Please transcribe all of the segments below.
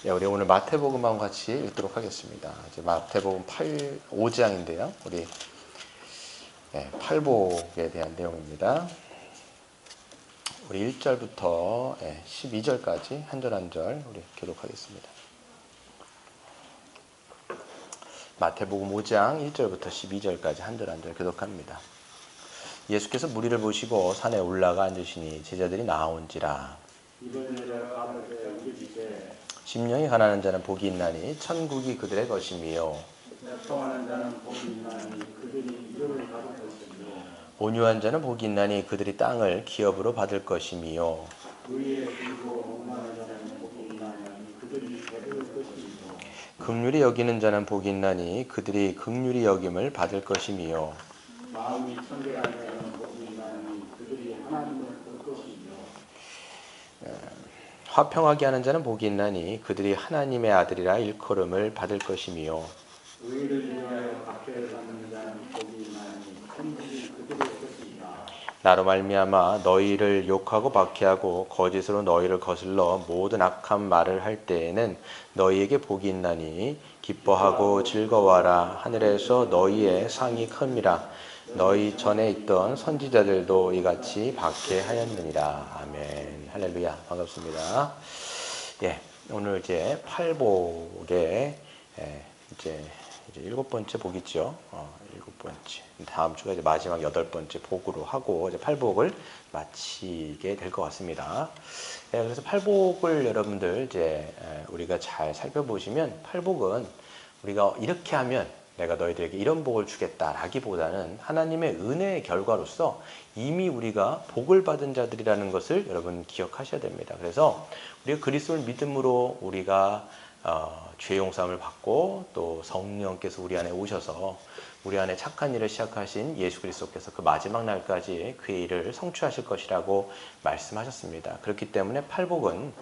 예, 우리 오늘 마태복음하고 같이 읽도록 하겠습니다. 이제 마태복음 5장인데요. 우리 팔복에 대한 내용입니다. 우리 1절부터 12절까지 한 절 한 절 우리 교독하겠습니다. 마태복음 5장 1절부터 12절까지 한 절 한 절 교독합니다. 예수께서 무리를 보시고 산에 올라가 앉으시니 제자들이 나아온지라. 심령이 가난한 자는 복이 있나니 천국이 그들의 것이며, 온유한 자는 복이 있나니 그들이 땅을 기업으로 받을 것이며, 긍휼히 여기는 자는 복이 있나니 그들이 긍휼히 여김을 받을 것이며, 마음이 청결한 자는 복이 있나니 그들이 하나님을 볼 것이며, 화평하게 하는 자는 복이 있나니 그들이 하나님의 아들이라 일컬음을 받을 것이며, 의를 위하여 박해를 받는 자는 복이 있나니 천국이 그들의 것이니라. 나로 말미암아 너희를 욕하고 박해하고 거짓으로 너희를 거슬러 모든 악한 말을 할 때에는 너희에게 복이 있나니 기뻐하고 즐거워하라. 하늘에서 너희의 상이 큽니다. 너희 전에 있던 선지자들도 이같이 박해하였느니라. 아멘. 할렐루야. 반갑습니다. 예, 오늘 이제 팔복의 이제 7번째 복이죠. 7번째. 다음 주가 이제 마지막 8번째 복으로 하고 이제 팔복을 마치게 될 것 같습니다. 예, 그래서 팔복을 여러분들 이제 우리가 잘 살펴보시면 팔복은 우리가 이렇게 하면 내가 너희들에게 이런 복을 주겠다라기보다는 하나님의 은혜의 결과로서 이미 우리가 복을 받은 자들이라는 것을 여러분 기억하셔야 됩니다. 그래서 우리가 그리스도를 믿음으로 우리가 죄 용서함을 받고 또 성령께서 우리 안에 오셔서 우리 안에 착한 일을 시작하신 예수 그리스도께서 그 마지막 날까지 그의 일을 성취하실 것이라고 말씀하셨습니다. 그렇기 때문에 팔복은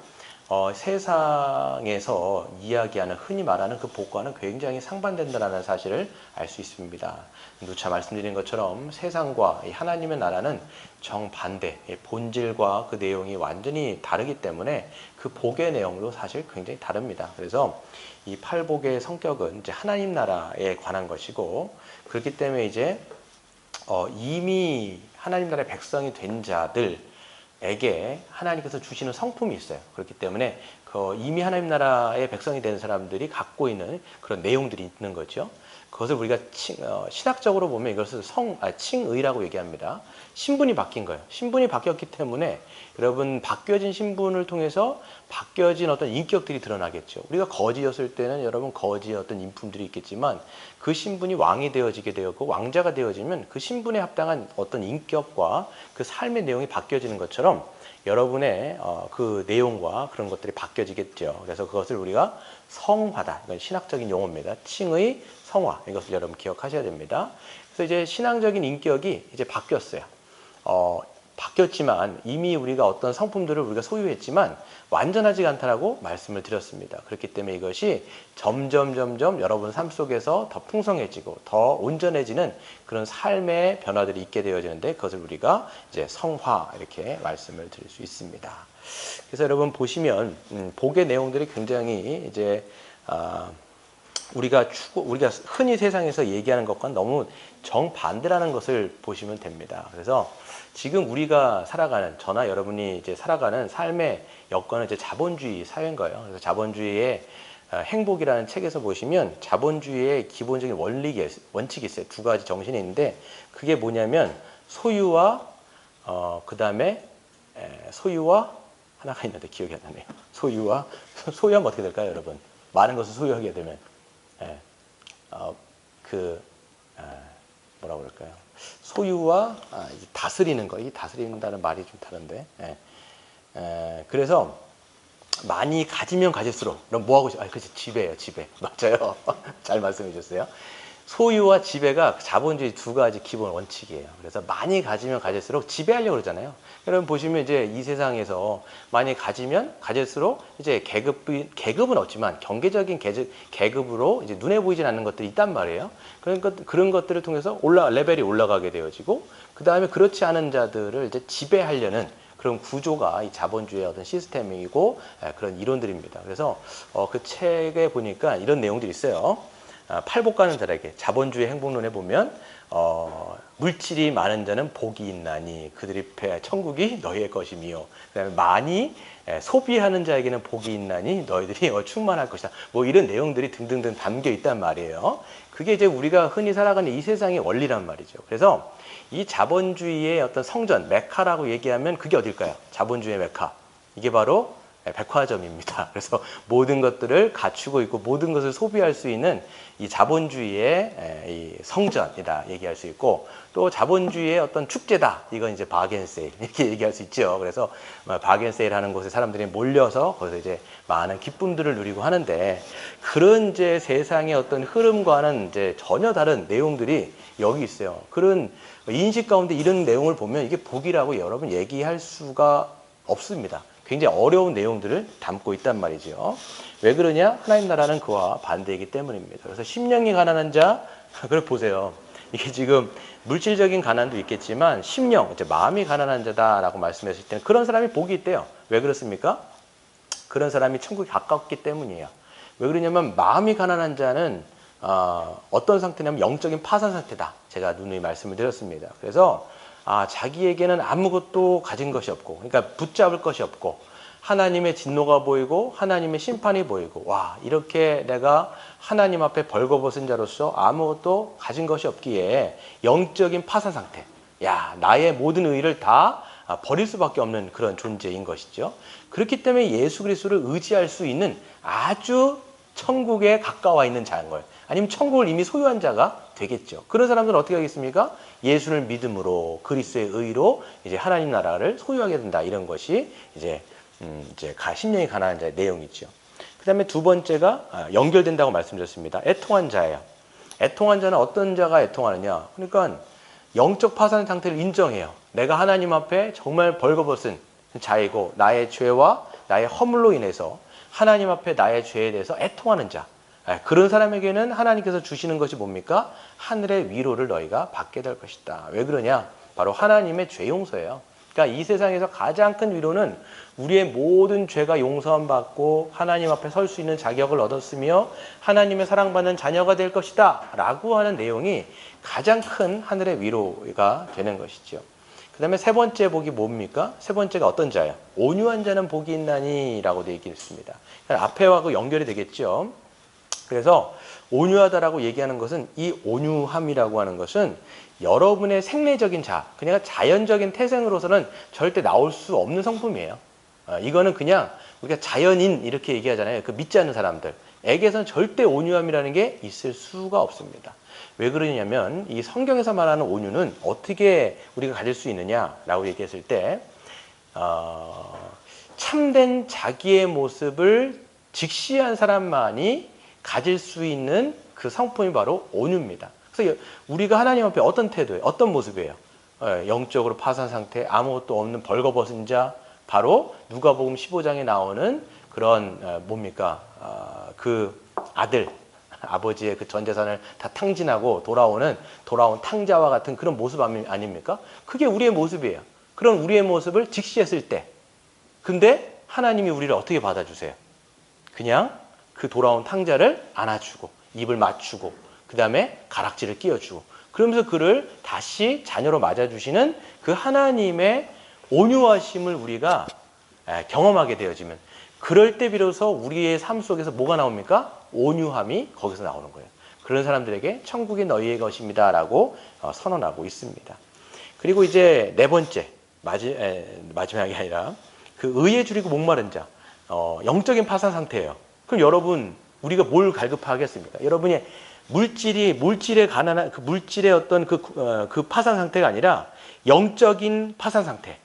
세상에서 이야기하는 흔히 말하는 그 복과는 굉장히 상반된다는 사실을 알 수 있습니다. 누차 말씀드린 것처럼 세상과 하나님의 나라는 정반대, 본질과 그 내용이 완전히 다르기 때문에 그 복의 내용도 사실 굉장히 다릅니다. 그래서 이 팔복의 성격은 이제 하나님 나라에 관한 것이고, 그렇기 때문에 이제 이미 하나님 나라의 백성이 된 자들 에게 하나님께서 주시는 성품이 있어요. 그렇기 때문에 이미 하나님 나라의 백성이 된 사람들이 갖고 있는 그런 내용들이 있는 거죠. 그것을 우리가 신학적으로 보면 이것을 칭의라고 얘기합니다. 신분이 바뀐 거예요. 신분이 바뀌었기 때문에 여러분 바뀌어진 신분을 통해서 바뀌어진 어떤 인격들이 드러나겠죠. 우리가 거지였을 때는 여러분 거지의 어떤 인품들이 있겠지만 그 신분이 왕이 되어지게 되었고 왕자가 되어지면 그 신분에 합당한 어떤 인격과 그 삶의 내용이 바뀌어지는 것처럼 여러분의 그 내용과 그런 것들이 바뀌어지겠죠. 그래서 그것을 우리가 성화다. 이건 신학적인 용어입니다. 칭의, 성화. 이것을 여러분 기억하셔야 됩니다. 그래서 이제 신앙적인 인격이 이제 바뀌었어요. 바뀌었지만 이미 우리가 어떤 성품들을 우리가 소유했지만 완전하지 않다라고 말씀을 드렸습니다. 그렇기 때문에 이것이 점점 여러분 삶 속에서 더 풍성해지고 더 온전해지는 그런 삶의 변화들이 있게 되어지는데 그것을 우리가 이제 성화 이렇게 말씀을 드릴 수 있습니다. 그래서 여러분 보시면 복의 내용들이 굉장히 이제 우리가 흔히 세상에서 얘기하는 것과는 너무 정반대라는 것을 보시면 됩니다. 그래서 지금 우리가 살아가는, 저나 여러분이 이제 살아가는 삶의 여건은 이제 자본주의 사회인 거예요. 그래서 자본주의의 행복이라는 책에서 보시면 자본주의의 기본적인 원칙이 있어요. 두 가지 정신이 있는데 그게 뭐냐면 소유와 소유와 하나가 있는데 기억이 안 나네요. 소유하면 어떻게 될까요, 여러분? 많은 것을 소유하게 되면 뭐라고 그럴까요? 소유와 다스리는 거, 이 다스린다는 말이 좀 다른데, 그래서 많이 가지면 가질수록, 그럼 뭐 하고 싶어요? 그렇지, 지배예요, 지배. 맞아요. 잘 말씀해 주셨어요. 소유와 지배가 자본주의 두 가지 기본 원칙이에요. 그래서 많이 가지면 가질수록 지배하려고 그러잖아요. 여러분 보시면 이제 이 세상에서 많이 가지면 가질수록 이제 계급은 없지만 경제적인 계급으로 이제 눈에 보이진 않는 것들이 있단 말이에요. 그러니까 그런 것들을 통해서 레벨이 올라가게 되어지고, 그 다음에 그렇지 않은 자들을 이제 지배하려는 그런 구조가 이 자본주의의 어떤 시스템이고 그런 이론들입니다. 그래서 그 책에 보니까 이런 내용들이 있어요. 팔복가는 자에게 자본주의 행복론에 보면 물질이 많은 자는 복이 있나니 그들이 천국이 너희의 것이며, 그다음에 많이 소비하는 자에게는 복이 있나니 너희들이 충만할 것이다. 뭐 이런 내용들이 등등등 담겨 있단 말이에요. 그게 이제 우리가 흔히 살아가는 이 세상의 원리란 말이죠. 그래서 이 자본주의의 어떤 성전, 메카라고 얘기하면 그게 어딜까요? 자본주의의 메카. 이게 바로 백화점입니다. 그래서 모든 것들을 갖추고 있고 모든 것을 소비할 수 있는 이 자본주의의 이 성전이다 얘기할 수 있고, 또 자본주의의 어떤 축제다. 이건 이제 바겐세일 이렇게 얘기할 수 있죠. 그래서 바겐세일 하는 곳에 사람들이 몰려서 거기서 이제 많은 기쁨들을 누리고 하는데, 그런 이제 세상의 어떤 흐름과는 이제 전혀 다른 내용들이 여기 있어요. 그런 인식 가운데 이런 내용을 보면 이게 복이라고 여러분 얘기할 수가 없습니다. 굉장히 어려운 내용들을 담고 있단 말이죠. 왜 그러냐? 하나님 나라는 그와 반대이기 때문입니다. 그래서 심령이 가난한 자, 그걸 보세요. 이게 지금 물질적인 가난도 있겠지만 심령, 이제 마음이 가난한 자다라고 말씀했을 때는 그런 사람이 복이 있대요. 왜 그렇습니까? 그런 사람이 천국에 가깝기 때문이에요. 왜 그러냐면 마음이 가난한 자는 어떤 상태냐면 영적인 파산 상태다. 제가 누누이 말씀을 드렸습니다. 그래서 자기에게는 아무것도 가진 것이 없고, 그러니까 붙잡을 것이 없고, 하나님의 진노가 보이고 하나님의 심판이 보이고, 와, 이렇게 내가 하나님 앞에 벌거벗은 자로서 아무것도 가진 것이 없기에 영적인 파산 상태, 야, 나의 모든 의의를 다 버릴 수밖에 없는 그런 존재인 것이죠. 그렇기 때문에 예수 그리스도를 의지할 수 있는 아주 천국에 가까워 있는 자인 거예요. 아니면 천국을 이미 소유한 자가 되겠죠. 그런 사람들은 어떻게 하겠습니까? 예수를 믿음으로 그리스도의 의로 이제 하나님 나라를 소유하게 된다. 이런 것이 이제 심령이 가난한 자의 내용이죠. 그 다음에 두 번째가 연결된다고 말씀드렸습니다. 애통한 자예요. 애통한 자는 어떤 자가 애통하느냐? 그러니까 영적 파산 상태를 인정해요. 내가 하나님 앞에 정말 벌거벗은 자이고 나의 죄와 나의 허물로 인해서 하나님 앞에 나의 죄에 대해서 애통하는 자. 그런 사람에게는 하나님께서 주시는 것이 뭡니까? 하늘의 위로를 너희가 받게 될 것이다. 왜 그러냐? 바로 하나님의 죄 용서예요. 그러니까 이 세상에서 가장 큰 위로는 우리의 모든 죄가 용서함 받고 하나님 앞에 설 수 있는 자격을 얻었으며 하나님의 사랑받는 자녀가 될 것이다 라고 하는 내용이 가장 큰 하늘의 위로가 되는 것이죠. 그 다음에 세 번째 복이 뭡니까? 세 번째가 어떤 자예요? 온유한 자는 복이 있나니 라고 되어 있습니다. 앞에와 연결이 되겠죠. 그래서 온유하다라고 얘기하는 것은, 이 온유함이라고 하는 것은 여러분의 생리적인 그냥 자연적인 태생으로서는 절대 나올 수 없는 성품이에요. 이거는 그냥 우리가 자연인 이렇게 얘기하잖아요. 그 믿지 않는 사람들에게서는 절대 온유함이라는 게 있을 수가 없습니다. 왜 그러냐면 이 성경에서 말하는 온유는 어떻게 우리가 가질 수 있느냐라고 얘기했을 때 참된 자기의 모습을 직시한 사람만이 가질 수 있는 그 성품이 바로 온유입니다. 그래서 우리가 하나님 앞에 어떤 태도예요? 어떤 모습이에요? 영적으로 파산 상태, 아무것도 없는 벌거벗은 자, 바로 누가복음 15장에 나오는 그런 뭡니까? 그 아들, 아버지의 그 전 재산을 다 탕진하고 돌아온 탕자와 같은 그런 모습 아닙니까? 그게 우리의 모습이에요. 그런 우리의 모습을 직시했을 때, 근데 하나님이 우리를 어떻게 받아주세요? 그냥 그 돌아온 탕자를 안아주고 입을 맞추고 그 다음에 가락지를 끼워주고, 그러면서 그를 다시 자녀로 맞아주시는 그 하나님의 온유하심을 우리가 경험하게 되어지면, 그럴 때 비로소 우리의 삶 속에서 뭐가 나옵니까? 온유함이 거기서 나오는 거예요. 그런 사람들에게 천국이 너희의 것입니다 라고 선언하고 있습니다. 그리고 이제 네 번째, 마지막이 아니라 그 의에 줄이고 목마른 자, 영적인 파산 상태예요. 그럼 여러분, 우리가 뭘 갈급하겠습니까? 여러분이 물질에 가난한 그 물질의 어떤 그 파산 상태가 아니라 영적인 파산 상태.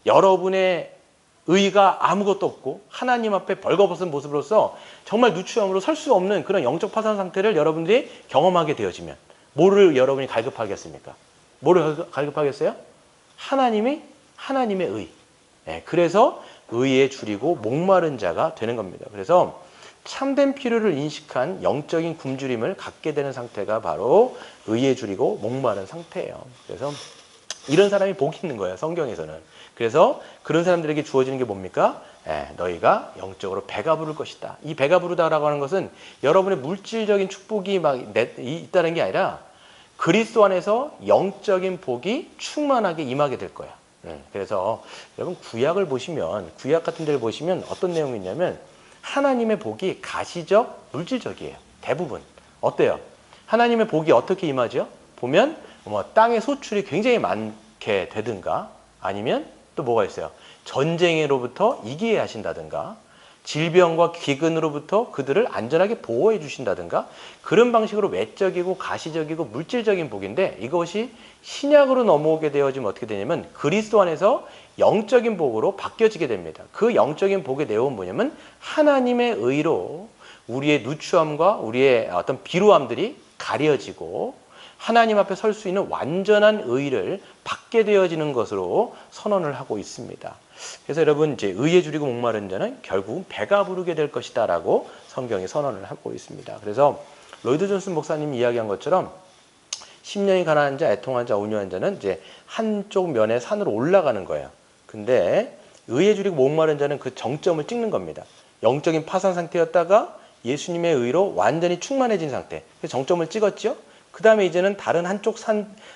여러분의 의가 아무것도 없고 하나님 앞에 벌거벗은 모습으로서 정말 누추함으로 설 수 없는 그런 영적 파산 상태를 여러분들이 경험하게 되어지면 뭐를 여러분이 갈급하겠습니까? 뭐를 갈급하겠어요? 하나님의 의. 그래서 의에 줄이고 목마른 자가 되는 겁니다. 그래서 참된 필요를 인식한 영적인 굶주림을 갖게 되는 상태가 바로 의에 줄이고 목마른 상태예요. 그래서 이런 사람이 복이 있는 거예요, 성경에서는. 그래서 그런 사람들에게 주어지는 게 뭡니까? 너희가 영적으로 배가 부를 것이다. 이 배가 부르다라고 하는 것은 여러분의 물질적인 축복이 막 있다는 게 아니라 그리스도 안에서 영적인 복이 충만하게 임하게 될 거야. 그래서 여러분 구약을 보시면, 구약 같은 데를 보시면 어떤 내용이 있냐면 하나님의 복이 가시적, 물질적이에요. 대부분. 어때요? 하나님의 복이 어떻게 임하죠? 보면 땅의 소출이 굉장히 많게 되든가, 아니면 또 뭐가 있어요? 전쟁으로부터 이기게 하신다든가, 질병과 기근으로부터 그들을 안전하게 보호해 주신다든가, 그런 방식으로 외적이고 가시적이고 물질적인 복인데, 이것이 신약으로 넘어오게 되어지면 어떻게 되냐면 그리스도 안에서 영적인 복으로 바뀌어지게 됩니다. 그 영적인 복의 내용은 뭐냐면 하나님의 의로 우리의 누추함과 우리의 어떤 비루함들이 가려지고 하나님 앞에 설 수 있는 완전한 의를 받게 되어지는 것으로 선언을 하고 있습니다. 그래서 여러분, 이제 의에 줄이고 목마른 자는 결국 배가 부르게 될 것이다 라고 성경이 선언을 하고 있습니다. 그래서 로이드 존슨 목사님이 이야기한 것처럼 10년이 가난한 자, 애통한 자, 온유한 자는 이제 한쪽 면의 산으로 올라가는 거예요. 근데 의에 줄이고 목마른 자는 그 정점을 찍는 겁니다. 영적인 파산 상태였다가 예수님의 의로 완전히 충만해진 상태. 그래서 정점을 찍었죠. 그 다음에 이제는 다른 한쪽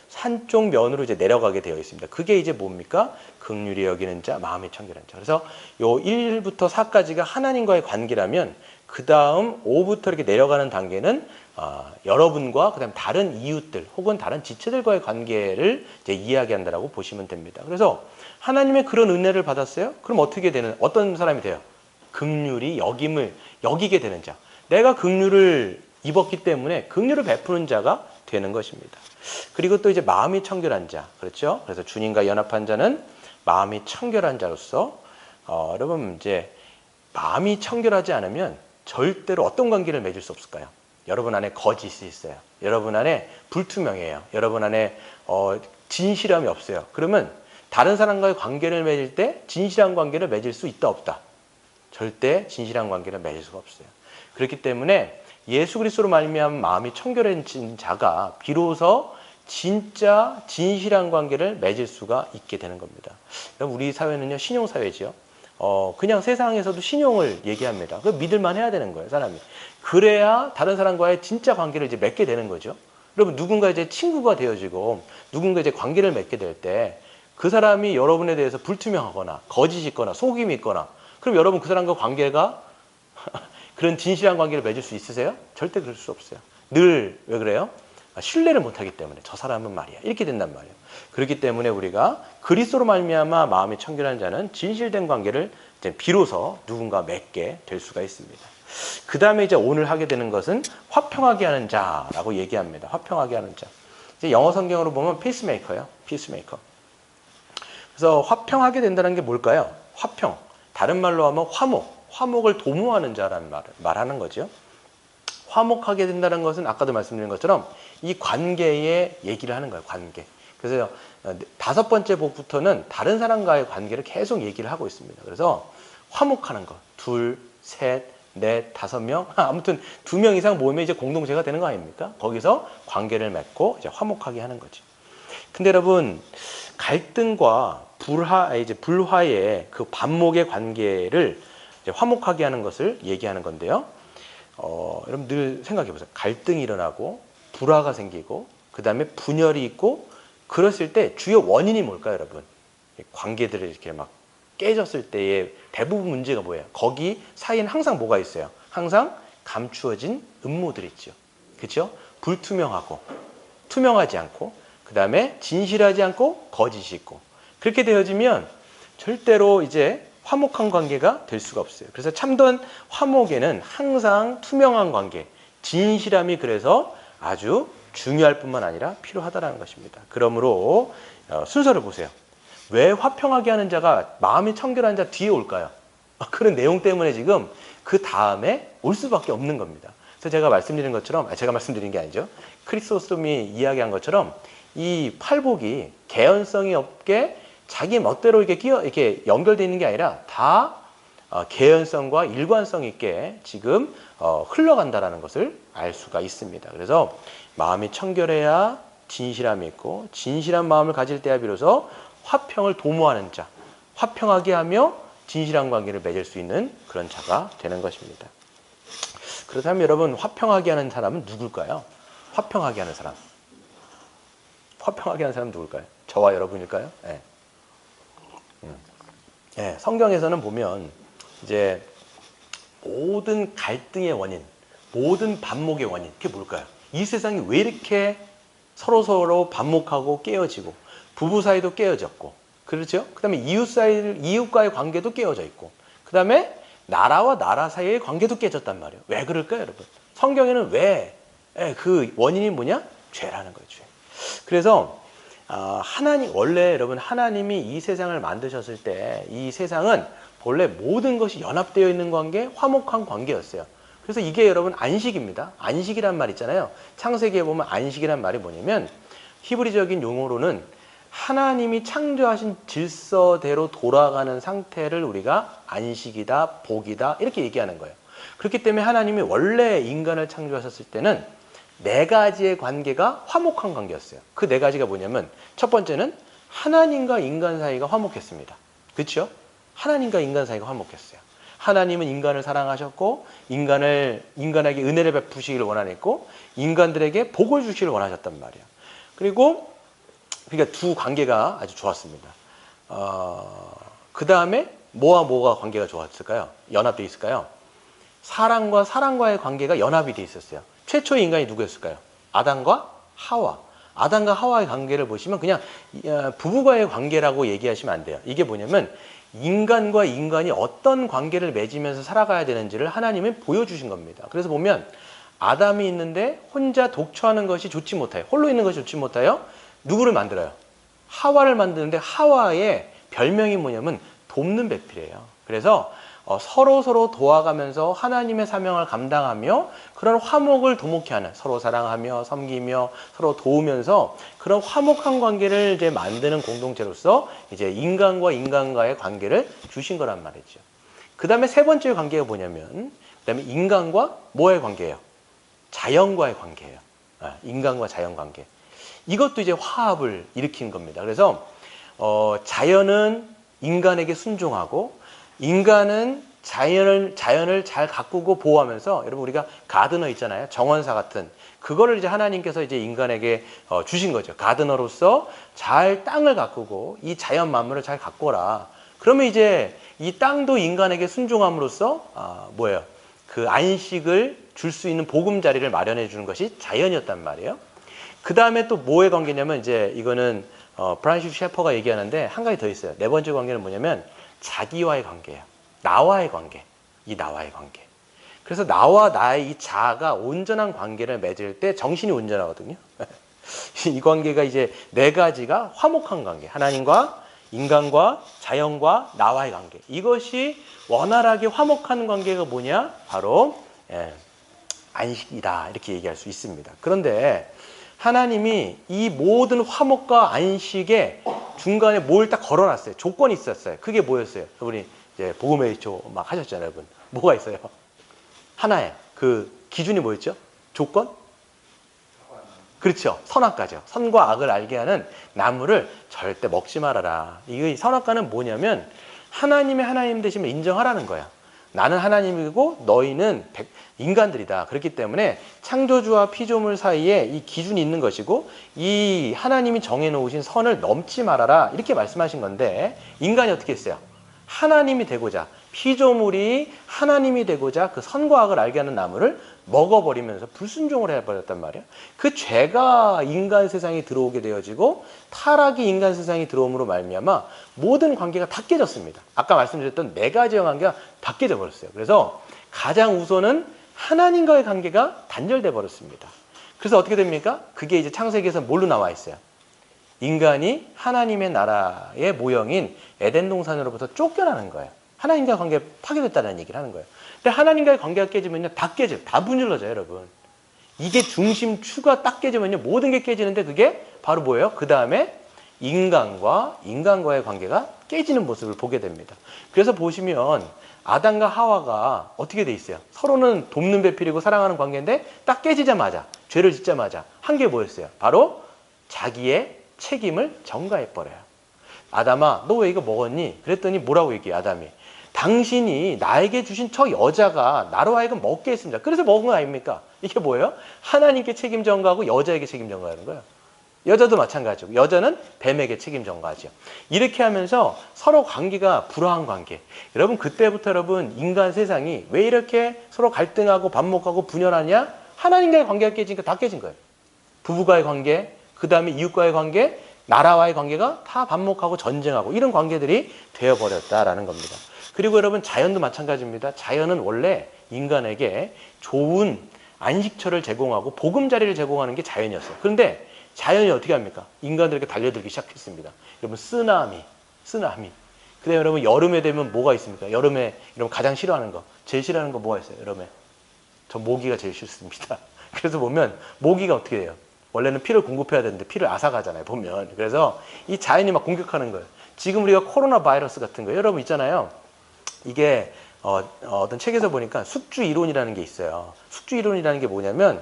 산쪽 면으로 이제 내려가게 되어 있습니다. 그게 이제 뭡니까? 긍휼히 여기는 자, 마음이 청결한 자. 그래서 요 1부터 4까지가 하나님과의 관계라면 그 다음 5부터 이렇게 내려가는 단계는 여러분과 그다음 다른 이웃들 혹은 다른 지체들과의 관계를 이제 이야기한다라고 보시면 됩니다. 그래서 하나님의 그런 은혜를 받았어요? 그럼 어떻게 되는, 어떤 사람이 돼요? 긍휼히 여김을 여기게 되는 자. 내가 긍휼을 입었기 때문에 긍휼을 베푸는 자가 되는 것입니다. 그리고 또 이제 마음이 청결한 자, 그렇죠? 그래서 주님과 연합한 자는 마음이 청결한 자로서 여러분, 이제 마음이 청결하지 않으면 절대로 어떤 관계를 맺을 수 없을까요? 여러분 안에 거짓이 있어요. 여러분 안에 불투명해요. 여러분 안에 진실함이 없어요. 그러면 다른 사람과의 관계를 맺을 때 진실한 관계를 맺을 수 있다 없다? 절대 진실한 관계를 맺을 수가 없어요. 그렇기 때문에 예수 그리스도로 말미암아 마음이 청결해진 자가 비로소 진짜 진실한 관계를 맺을 수가 있게 되는 겁니다. 우리 사회는요, 신용 사회지요. 그냥 세상에서도 신용을 얘기합니다. 그 믿을만 해야 되는 거예요, 사람이. 그래야 다른 사람과의 진짜 관계를 이제 맺게 되는 거죠. 여러분, 누군가 이제 친구가 되어지고 누군가 이제 관계를 맺게 될 때 그 사람이 여러분에 대해서 불투명하거나 거짓이 있거나 속임이 있거나, 그럼 여러분 그 사람과 관계가 그런 진실한 관계를 맺을 수 있으세요? 절대 그럴 수 없어요. 늘 왜 그래요? 신뢰를 못하기 때문에. 저 사람은 말이야, 이렇게 된단 말이에요. 그렇기 때문에 우리가 그리스도로 말미암아 마음이 청결한 자는 진실된 관계를 이제 비로소 누군가 맺게 될 수가 있습니다. 그 다음에 이제 오늘 하게 되는 것은 화평하게 하는 자라고 얘기합니다. 화평하게 하는 자. 이제 영어 성경으로 보면 피스메이커예요. 피스메이커. 그래서 화평하게 된다는 게 뭘까요? 화평. 다른 말로 하면 화목. 화목을 도모하는 자라는 말하는 거죠. 화목하게 된다는 것은 아까도 말씀드린 것처럼 이 관계의 얘기를 하는 거예요. 관계. 그래서 5번째 복부터는 다른 사람과의 관계를 계속 얘기를 하고 있습니다. 그래서 화목하는 것. 2, 3, 4, 5명. 아무튼 2명 이상 모이면 이제 공동체가 되는 거 아닙니까? 거기서 관계를 맺고 이제 화목하게 하는 거죠. 근데 여러분, 갈등과 불화의 그 반목의 관계를 이제 화목하게 하는 것을 얘기하는 건데요. 여러분 늘 생각해 보세요. 갈등이 일어나고 불화가 생기고 그 다음에 분열이 있고 그랬을 때 주요 원인이 뭘까요, 여러분? 관계들이 이렇게 막 깨졌을 때의 대부분 문제가 뭐예요? 거기 사이에는 항상 뭐가 있어요? 항상 감추어진 음모들이 있죠. 그렇죠? 불투명하고 투명하지 않고 그 다음에 진실하지 않고 거짓이 있고, 그렇게 되어지면 절대로 이제 화목한 관계가 될 수가 없어요. 그래서 참된 화목에는 항상 투명한 관계, 진실함이 그래서 아주 중요할 뿐만 아니라 필요하다는 것입니다. 그러므로 순서를 보세요. 왜 화평하게 하는 자가 마음이 청결한 자 뒤에 올까요? 그런 내용 때문에 지금 그 다음에 올 수밖에 없는 겁니다. 그래서 제가 말씀드린 것처럼, 제가 말씀드린 게 아니죠. 크리스토스톰이 이야기한 것처럼 이 팔복이 개연성이 없게 자기 멋대로 이렇게 연결되어 있는 게 아니라 다 개연성과 일관성 있게 지금 흘러간다라는 것을 알 수가 있습니다. 그래서 마음이 청결해야 진실함이 있고 진실한 마음을 가질 때야 비로소 화평을 도모하는 자, 화평하게 하며 진실한 관계를 맺을 수 있는 그런 자가 되는 것입니다. 그렇다면 여러분, 화평하게 하는 사람은 누굴까요? 화평하게 하는 사람. 화평하게 하는 사람은 누굴까요? 저와 여러분일까요? 네. 네, 성경에서는 보면 이제 모든 갈등의 원인, 모든 반목의 원인, 그게 뭘까요? 이 세상이 왜 이렇게 서로 반목하고 깨어지고 부부 사이도 깨어졌고, 그렇죠? 그 다음에 이웃과의 관계도 깨어져 있고, 그 다음에 나라와 나라 사이의 관계도 깨졌단 말이에요. 왜 그럴까요, 여러분? 성경에는 왜 그 원인이 뭐냐? 죄라는 거예요, 죄. 그래서 원래 여러분, 하나님이 이 세상을 만드셨을 때 이 세상은 본래 모든 것이 연합되어 있는 관계, 화목한 관계였어요. 그래서 이게 여러분 안식입니다. 안식이란 말 있잖아요. 창세기에 보면 안식이란 말이 뭐냐면 히브리적인 용어로는 하나님이 창조하신 질서대로 돌아가는 상태를 우리가 안식이다, 복이다 이렇게 얘기하는 거예요. 그렇기 때문에 하나님이 원래 인간을 창조하셨을 때는 4가지의 관계가 화목한 관계였어요. 그 4가지가 뭐냐면 첫 번째는 하나님과 인간 사이가 화목했습니다. 그렇죠? 하나님과 인간 사이가 화목했어요. 하나님은 인간을 사랑하셨고 인간에게 은혜를 베푸시기를 원하셨고 인간들에게 복을 주시기를 원하셨단 말이에요. 그리고 그러니까 두 관계가 아주 좋았습니다. 그 다음에 뭐가 관계가 좋았을까요? 연합되어 있을까요? 사람과의 관계가 연합이 되어 있었어요. 최초의 인간이 누구였을까요? 아담과 하와. 아담과 하와의 관계를 보시면 그냥 부부과의 관계라고 얘기하시면 안 돼요. 이게 뭐냐면 인간과 인간이 어떤 관계를 맺으면서 살아가야 되는지를 하나님이 보여주신 겁니다. 그래서 보면 아담이 있는데 혼자 독처하는 것이 좋지 못해요. 홀로 있는 것이 좋지 못해요. 누구를 만들어요? 하와를 만드는데 하와의 별명이 뭐냐면 돕는 배필이에요. 그래서 서로 도와가면서 하나님의 사명을 감당하며 그런 화목을 도모케 하는, 서로 사랑하며 섬기며 서로 도우면서 그런 화목한 관계를 이제 만드는 공동체로서 이제 인간과 인간과의 관계를 주신 거란 말이죠. 그 다음에 세 번째 관계가 뭐냐면 그 다음에 인간과 뭐의 관계예요? 자연과의 관계예요. 인간과 자연 관계. 이것도 이제 화합을 일으킨 겁니다. 그래서 자연은 인간에게 순종하고 인간은 자연을 잘 가꾸고 보호하면서, 여러분 우리가 가드너 있잖아요. 정원사 같은 그거를 이제 하나님께서 이제 인간에게 주신 거죠. 가드너로서 잘 땅을 가꾸고 이 자연 만물을 잘 가꿔라. 그러면 이제 이 땅도 인간에게 순종함으로써 뭐예요? 그 안식을 줄 수 있는 보금자리를 마련해 주는 것이 자연이었단 말이에요. 그 다음에 또 뭐의 관계냐면 이제 이거는 프란시스 셰퍼가 얘기하는데 한 가지 더 있어요. 네 번째 관계는 뭐냐면 자기와의 관계예요. 나와의 관계. 이 나와의 관계. 그래서 나와 나의 이 자아가 온전한 관계를 맺을 때 정신이 온전하거든요. 이 관계가 이제 4가지가 화목한 관계. 하나님과 인간과 자연과 나와의 관계. 이것이 원활하게 화목한 관계가 뭐냐? 바로 안식이다. 이렇게 얘기할 수 있습니다. 그런데 하나님이 이 모든 화목과 안식의 중간에 뭘 딱 걸어놨어요. 조건이 있었어요. 그게 뭐였어요? 우리 이제 복음의 조 막 하셨잖아요, 여러분. 뭐가 있어요? 하나예요. 그 기준이 뭐였죠? 조건? 그렇죠. 선악과죠. 선과 악을 알게 하는 나무를 절대 먹지 말아라. 이 선악과는 뭐냐면 하나님의 하나님 되심을 인정하라는 거야. 나는 하나님이고 너희는 인간들이다. 그렇기 때문에 창조주와 피조물 사이에 이 기준이 있는 것이고 이 하나님이 정해놓으신 선을 넘지 말아라. 이렇게 말씀하신 건데 인간이 어떻게 했어요? 하나님이 되고자, 피조물이 하나님이 되고자 그 선과 악을 알게 하는 나무를 먹어버리면서 불순종을 해버렸단 말이에요. 그 죄가 인간 세상에 들어오게 되어지고 타락이 인간 세상에 들어옴으로 말미암아 모든 관계가 다 깨졌습니다. 아까 말씀드렸던 4가지의 관계가 다 깨져 버렸어요. 그래서 가장 우선은 하나님과의 관계가 단절돼 버렸습니다. 그래서 어떻게 됩니까? 그게 이제 창세기에서 뭘로 나와 있어요? 인간이 하나님의 나라의 모형인 에덴 동산으로부터 쫓겨나는 거예요. 하나님과의 관계가 파괴됐다는 얘기를 하는 거예요. 근데 하나님과의 관계가 깨지면요, 다 깨져요. 다 문질러져요, 여러분. 이게 중심추가 딱 깨지면요, 모든 게 깨지는데 그게 바로 뭐예요? 그 다음에 인간과의 관계가 깨지는 모습을 보게 됩니다. 그래서 보시면 아담과 하와가 어떻게 돼 있어요? 서로는 돕는 배필이고 사랑하는 관계인데 딱 깨지자마자, 죄를 짓자마자 한 게 뭐였어요? 바로 자기의 책임을 전가해버려요. 아담아, 너 왜 이거 먹었니? 그랬더니 뭐라고 얘기해, 아담이. 당신이 나에게 주신 저 여자가 나로 하여금 먹게 했습니다. 그래서 먹은 거 아닙니까? 이게 뭐예요? 하나님께 책임 전가하고 여자에게 책임 전가하는 거예요. 여자도 마찬가지고, 여자는 뱀에게 책임 전가하죠. 이렇게 하면서 서로 관계가 불화한 관계. 여러분, 그때부터 여러분, 인간 세상이 왜 이렇게 서로 갈등하고 반목하고 분열하냐? 하나님과의 관계가 깨지니까 다 깨진 거예요. 부부와의 관계, 그 다음에 이웃과의 관계, 나라와의 관계가 다 반목하고 전쟁하고 이런 관계들이 되어버렸다라는 겁니다. 그리고 여러분, 자연도 마찬가지입니다. 자연은 원래 인간에게 좋은 안식처를 제공하고 보금자리를 제공하는 게 자연이었어요. 그런데 자연이 어떻게 합니까? 인간들에게 달려들기 시작했습니다. 여러분, 쓰나미. 그다음에 여러분, 여름에 되면 뭐가 있습니까? 여름에 여러분 가장 싫어하는 거, 제일 싫어하는 거 뭐가 있어요? 여름에 저 모기가 제일 싫습니다. 그래서 보면 모기가 어떻게 돼요? 원래는 피를 공급해야 되는데 피를 앗아가잖아요, 보면. 그래서 이 자연이 막 공격하는 거예요. 지금 우리가 코로나 바이러스 같은 거 여러분 있잖아요. 이게 어떤 책에서 보니까 숙주 이론이라는 게 있어요. 숙주 이론이라는 게 뭐냐면,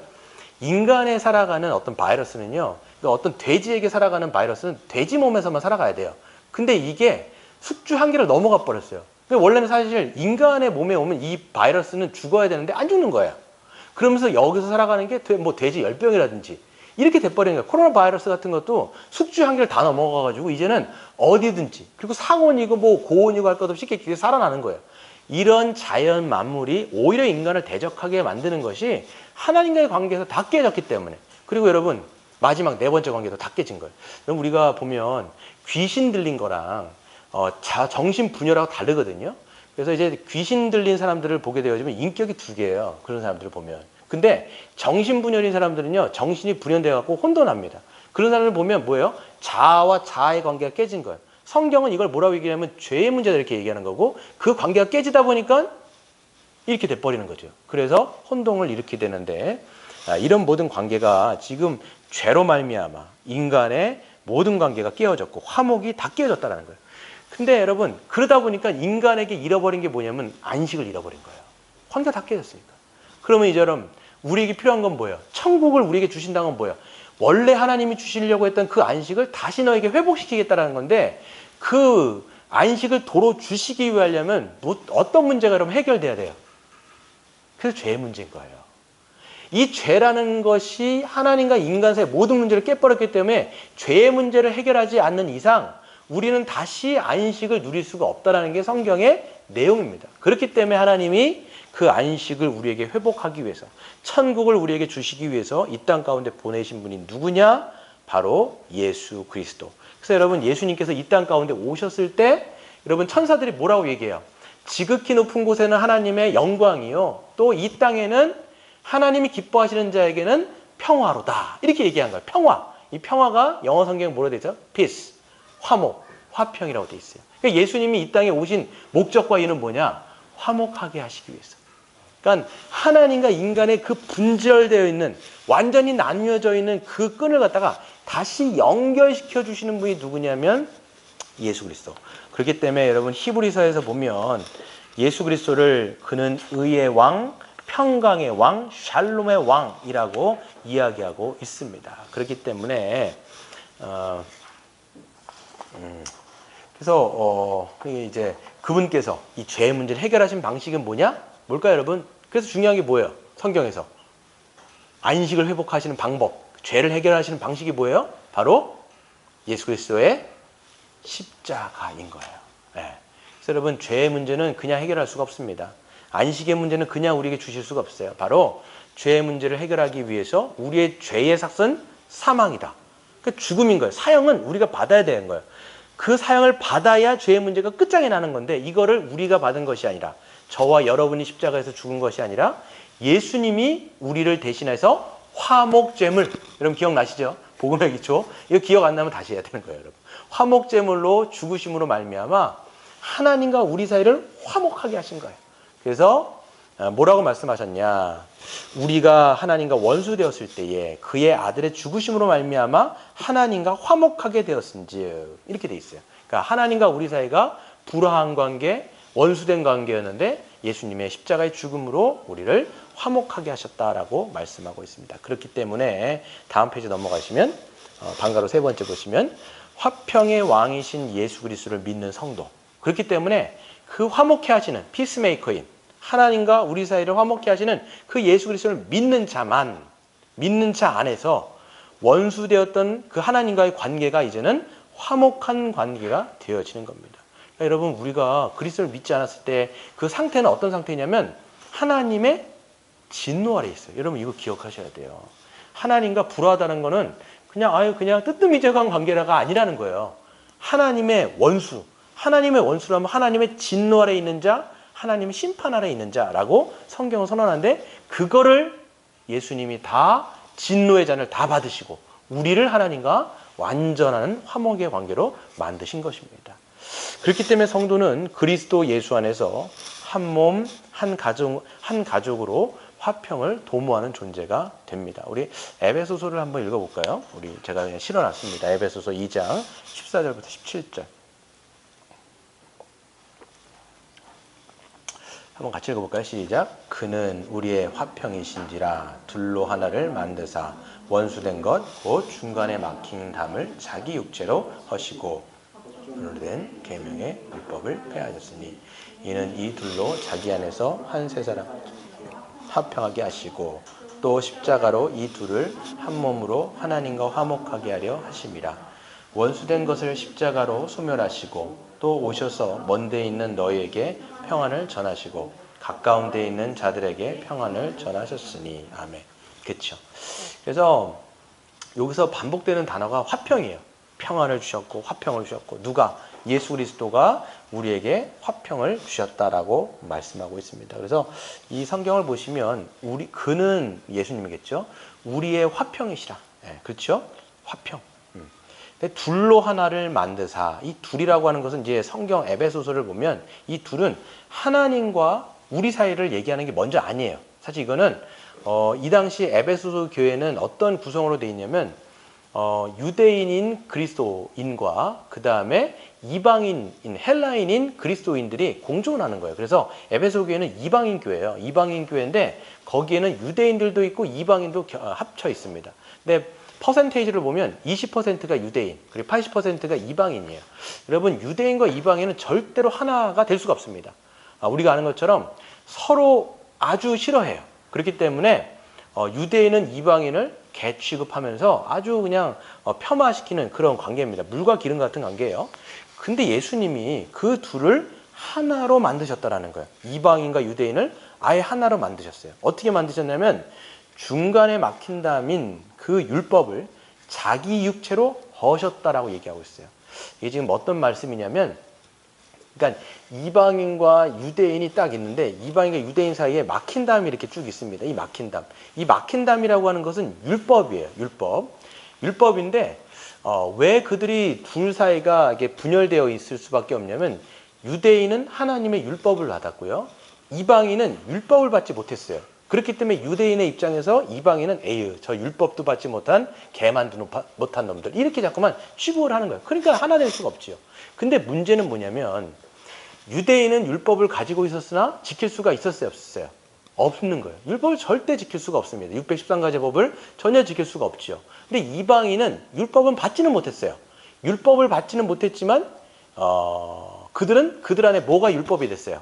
인간에 살아가는 어떤 바이러스는요, 그러니까 어떤 돼지에게 살아가는 바이러스는 돼지 몸에서만 살아가야 돼요. 근데 이게 숙주 한계를 넘어가 버렸어요. 원래는 사실 인간의 몸에 오면 이 바이러스는 죽어야 되는데 안 죽는 거예요. 그러면서 여기서 살아가는 게 뭐 돼지 열병이라든지 이렇게 돼버리는 거예요. 코로나 바이러스 같은 것도 숙주 한계를 다 넘어가가지고 이제는 어디든지, 그리고 상온이고 뭐 고온이고 할 것 없이 쉽게 살아나는 거예요. 이런 자연 만물이 오히려 인간을 대적하게 만드는 것이 하나님과의 관계에서 다 깨졌기 때문에. 그리고 여러분, 마지막 네 번째 관계도 다 깨진 거예요. 그럼 우리가 보면 귀신 들린 거랑 정신 분열하고 다르거든요. 그래서 이제 귀신 들린 사람들을 보게 되어지면 인격이 두 개예요. 그런 사람들을 보면. 근데 정신 분열인 사람들은요, 정신이 분열돼 갖고 혼돈합니다. 그런 사람을 보면 뭐예요? 자아와 자아의 관계가 깨진 거예요. 성경은 이걸 뭐라고 얘기하냐면 죄의 문제다 이렇게 얘기하는 거고, 그 관계가 깨지다 보니까 이렇게 돼버리는 거죠. 그래서 혼동을 일으키게 되는데, 이런 모든 관계가 지금 죄로 말미암아 인간의 모든 관계가 깨어졌고 화목이 다 깨어졌다는 거예요. 근데 여러분, 그러다 보니까 인간에게 잃어버린 게 뭐냐면 안식을 잃어버린 거예요. 관계가 다 깨졌으니까. 그러면 이제 여러분, 우리에게 필요한 건 뭐예요? 천국을 우리에게 주신다는 건 뭐예요? 원래 하나님이 주시려고 했던 그 안식을 다시 너에게 회복시키겠다는 건데, 그 안식을 도로 주시기 위하려면 어떤 문제가 여러분 해결돼야 돼요? 그래서 죄의 문제인 거예요. 이 죄라는 것이 하나님과 인간 사이의 모든 문제를 깨버렸기 때문에 죄의 문제를 해결하지 않는 이상 우리는 다시 안식을 누릴 수가 없다는 게 성경의 내용입니다. 그렇기 때문에 하나님이 그 안식을 우리에게 회복하기 위해서, 천국을 우리에게 주시기 위해서 이 땅 가운데 보내신 분이 누구냐? 바로 예수 그리스도. 그래서 여러분, 예수님께서 이 땅 가운데 오셨을 때 여러분, 천사들이 뭐라고 얘기해요? 지극히 높은 곳에는 하나님의 영광이요, 또 이 땅에는 하나님이 기뻐하시는 자에게는 평화로다, 이렇게 얘기한 거예요. 평화. 이 평화가 영어 성경에 뭐라고 되어 있죠? peace, 화목, 화평이라고 되어 있어요. 그러니까 예수님이 이 땅에 오신 목적과 이유는 뭐냐? 화목하게 하시기 위해서. 그러니까 하나님과 인간의 그 분절되어 있는, 완전히 나뉘어져 있는 그 끈을 갖다가 다시 연결시켜 주시는 분이 누구냐면 예수 그리스도. 그렇기 때문에 여러분, 히브리서에서 보면 예수 그리스도를 그는 의의 왕, 평강의 왕, 샬롬의 왕이라고 이야기하고 있습니다. 그렇기 때문에 그래서 이제 그분께서 이 죄의 문제를 해결하신 방식은 뭐냐? 뭘까요, 여러분? 그래서 중요한 게 뭐예요? 성경에서 안식을 회복하시는 방법, 죄를 해결하시는 방식이 뭐예요? 바로 예수 그리스도의 십자가인 거예요. 네. 그래서 여러분, 죄의 문제는 그냥 해결할 수가 없습니다. 안식의 문제는 그냥 우리에게 주실 수가 없어요. 바로 죄의 문제를 해결하기 위해서 우리의 죄의 삭은 사망이다. 그러니까 죽음인 거예요. 사형은 우리가 받아야 되는 거예요. 그 사형을 받아야 죄의 문제가 끝장이 나는 건데, 이거를 우리가 받은 것이 아니라, 저와 여러분이 십자가에서 죽은 것이 아니라 예수님이 우리를 대신해서 화목제물, 여러분 기억나시죠? 복음의 기초. 이거 기억 안 나면 다시 해야 되는 거예요, 여러분. 화목제물로 죽으심으로 말미암아 하나님과 우리 사이를 화목하게 하신 거예요. 그래서 뭐라고 말씀하셨냐? 우리가 하나님과 원수 되었을 때에 그의 아들의 죽으심으로 말미암아 하나님과 화목하게 되었은즉, 이렇게 돼 있어요. 그러니까 하나님과 우리 사이가 불화한 관계, 원수된 관계였는데 예수님의 십자가의 죽음으로 우리를 화목하게 하셨다라고 말씀하고 있습니다. 그렇기 때문에 다음 페이지 넘어가시면 방가로 세 번째 보시면 화평의 왕이신 예수 그리스도를 믿는 성도. 그렇기 때문에 그 화목해 하시는 피스메이커인 하나님과 우리 사이를 화목해 하시는 그 예수 그리스도를 믿는 자만, 믿는 자 안에서 원수되었던 그 하나님과의 관계가 이제는 화목한 관계가 되어지는 겁니다. 그러니까 여러분, 우리가 그리스도를 믿지 않았을 때 그 상태는 어떤 상태냐면 하나님의 진노 아래 있어요. 여러분, 이거 기억하셔야 돼요. 하나님과 불화하다는 거는 그냥 뜨뜻미적한 관계가 아니라는 거예요. 하나님의 원수, 하나님의 원수라면 하나님의 진노 아래 있는 자, 하나님의 심판 아래 있는 자라고 성경은 선언하는데, 그거를 예수님이 다 진노의 잔을 다 받으시고 우리를 하나님과 완전한 화목의 관계로 만드신 것입니다. 그렇기 때문에 성도는 그리스도 예수 안에서 한 몸, 한 가족으로 화평을 도모하는 존재가 됩니다. 우리 에베소서를 한번 읽어볼까요? 제가 그냥 실어놨습니다. 에베소서 2장 14절부터 17절. 한번 같이 읽어볼까요? 시작. 그는 우리의 화평이신지라 둘로 하나를 만드사 원수된 것 곧 중간에 막힌 담을 자기 육체로 허시고 오늘 된 계명의 율법을 폐하셨으니 이는 이 둘로 자기 안에서 한 세 사람 화평하게 하시고 또 십자가로 이 둘을 한 몸으로 하나님과 화목하게 하려 하심이라. 원수된 것을 십자가로 소멸하시고 또 오셔서 먼 데 있는 너희에게 평안을 전하시고 가까운 데 있는 자들에게 평안을 전하셨으니. 아멘. 그렇죠. 그래서 여기서 반복되는 단어가 화평이에요. 평안을 주셨고 화평을 주셨고, 누가? 예수 그리스도가 우리에게 화평을 주셨다라고 말씀하고 있습니다. 그래서 이 성경을 보시면 그는 예수님이겠죠. 우리의 화평이시라. 네, 그렇죠? 화평. 근데 둘로 하나를 만드사. 이 둘이라고 하는 것은 이제 성경 에베소서를 보면 이 둘은 하나님과 우리 사이를 얘기하는 게 먼저 아니에요. 사실 이거는 이 당시 에베소서 교회는 어떤 구성으로 되어 있냐면 유대인인 그리스도인과 그 다음에 이방인인 헬라인인 그리스도인들이 공존하는 거예요. 그래서 에베소 교회는 이방인 교회예요. 이방인 교회인데 거기에는 유대인들도 있고 이방인도 합쳐 있습니다. 근데 퍼센테이지를 보면 20%가 유대인, 그리고 80%가 이방인이에요. 여러분, 유대인과 이방인은 절대로 하나가 될 수가 없습니다. 우리가 아는 것처럼 서로 아주 싫어해요. 그렇기 때문에 유대인은 이방인을 개 취급하면서 아주 그냥 폄하시키는 그런 관계입니다. 물과 기름 같은 관계예요. 근데 예수님이 그 둘을 하나로 만드셨다라는 거예요. 이방인과 유대인을 아예 하나로 만드셨어요. 어떻게 만드셨냐면 중간에 막힌 담인 그 율법을 자기 육체로 허셨다라고 얘기하고 있어요. 이게 지금 어떤 말씀이냐면, 그러니까 이방인과 유대인이 딱 있는데 이방인과 유대인 사이에 막힌 담이 이렇게 쭉 있습니다. 이 막힌 담. 이 막힌 담이라고 하는 것은 율법이에요. 율법인데 왜 그들이 둘 사이가 이게 분열되어 있을 수밖에 없냐면, 유대인은 하나님의 율법을 받았고요. 이방인은 율법을 받지 못했어요. 그렇기 때문에 유대인의 입장에서 이방인은 저 율법도 받지 못한 개만도 못한 놈들, 이렇게 자꾸만 취급을 하는 거예요. 그러니까 하나 될 수가 없지요. 근데 문제는 뭐냐면 유대인은 율법을 가지고 있었으나 지킬 수가 있었어요, 없었어요? 없는 거예요. 율법을 절대 지킬 수가 없습니다. 613가지 법을 전혀 지킬 수가 없지요. 근데 이방인은 율법은 받지는 못했어요. 율법을 받지는 못했지만 그들 안에 뭐가 율법이 됐어요?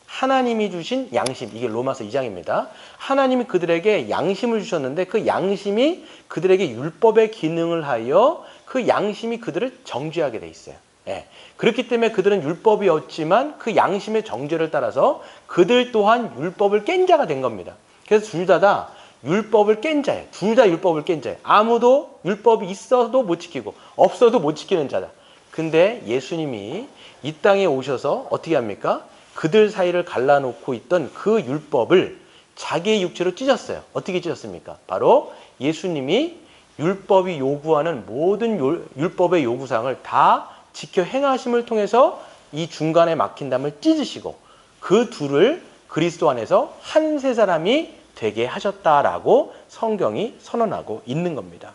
하나님이 주신 양심. 이게 로마서 2장입니다. 하나님이 그들에게 양심을 주셨는데 그 양심이 그들에게 율법의 기능을 하여 그 양심이 그들을 정죄하게 돼 있어요. 예. 그렇기 때문에 그들은 율법이 없지만 그 양심의 정죄를 따라서 그들 또한 율법을 깬 자가 된 겁니다. 그래서 둘 다 율법을 깬 자예요. 둘 다 율법을 깬 자예요. 아무도 율법이 있어도 못 지키고 없어도 못 지키는 자다. 근데 예수님이 이 땅에 오셔서 어떻게 합니까? 그들 사이를 갈라놓고 있던 그 율법을 자기의 육체로 찢었어요. 어떻게 찢었습니까? 바로 예수님이 율법이 요구하는 모든 율법의 요구사항을 다 지켜 행하심을 통해서 이 중간에 막힌 담을 찢으시고 그 둘을 그리스도 안에서 한 세 사람이 되게 하셨다라고 성경이 선언하고 있는 겁니다.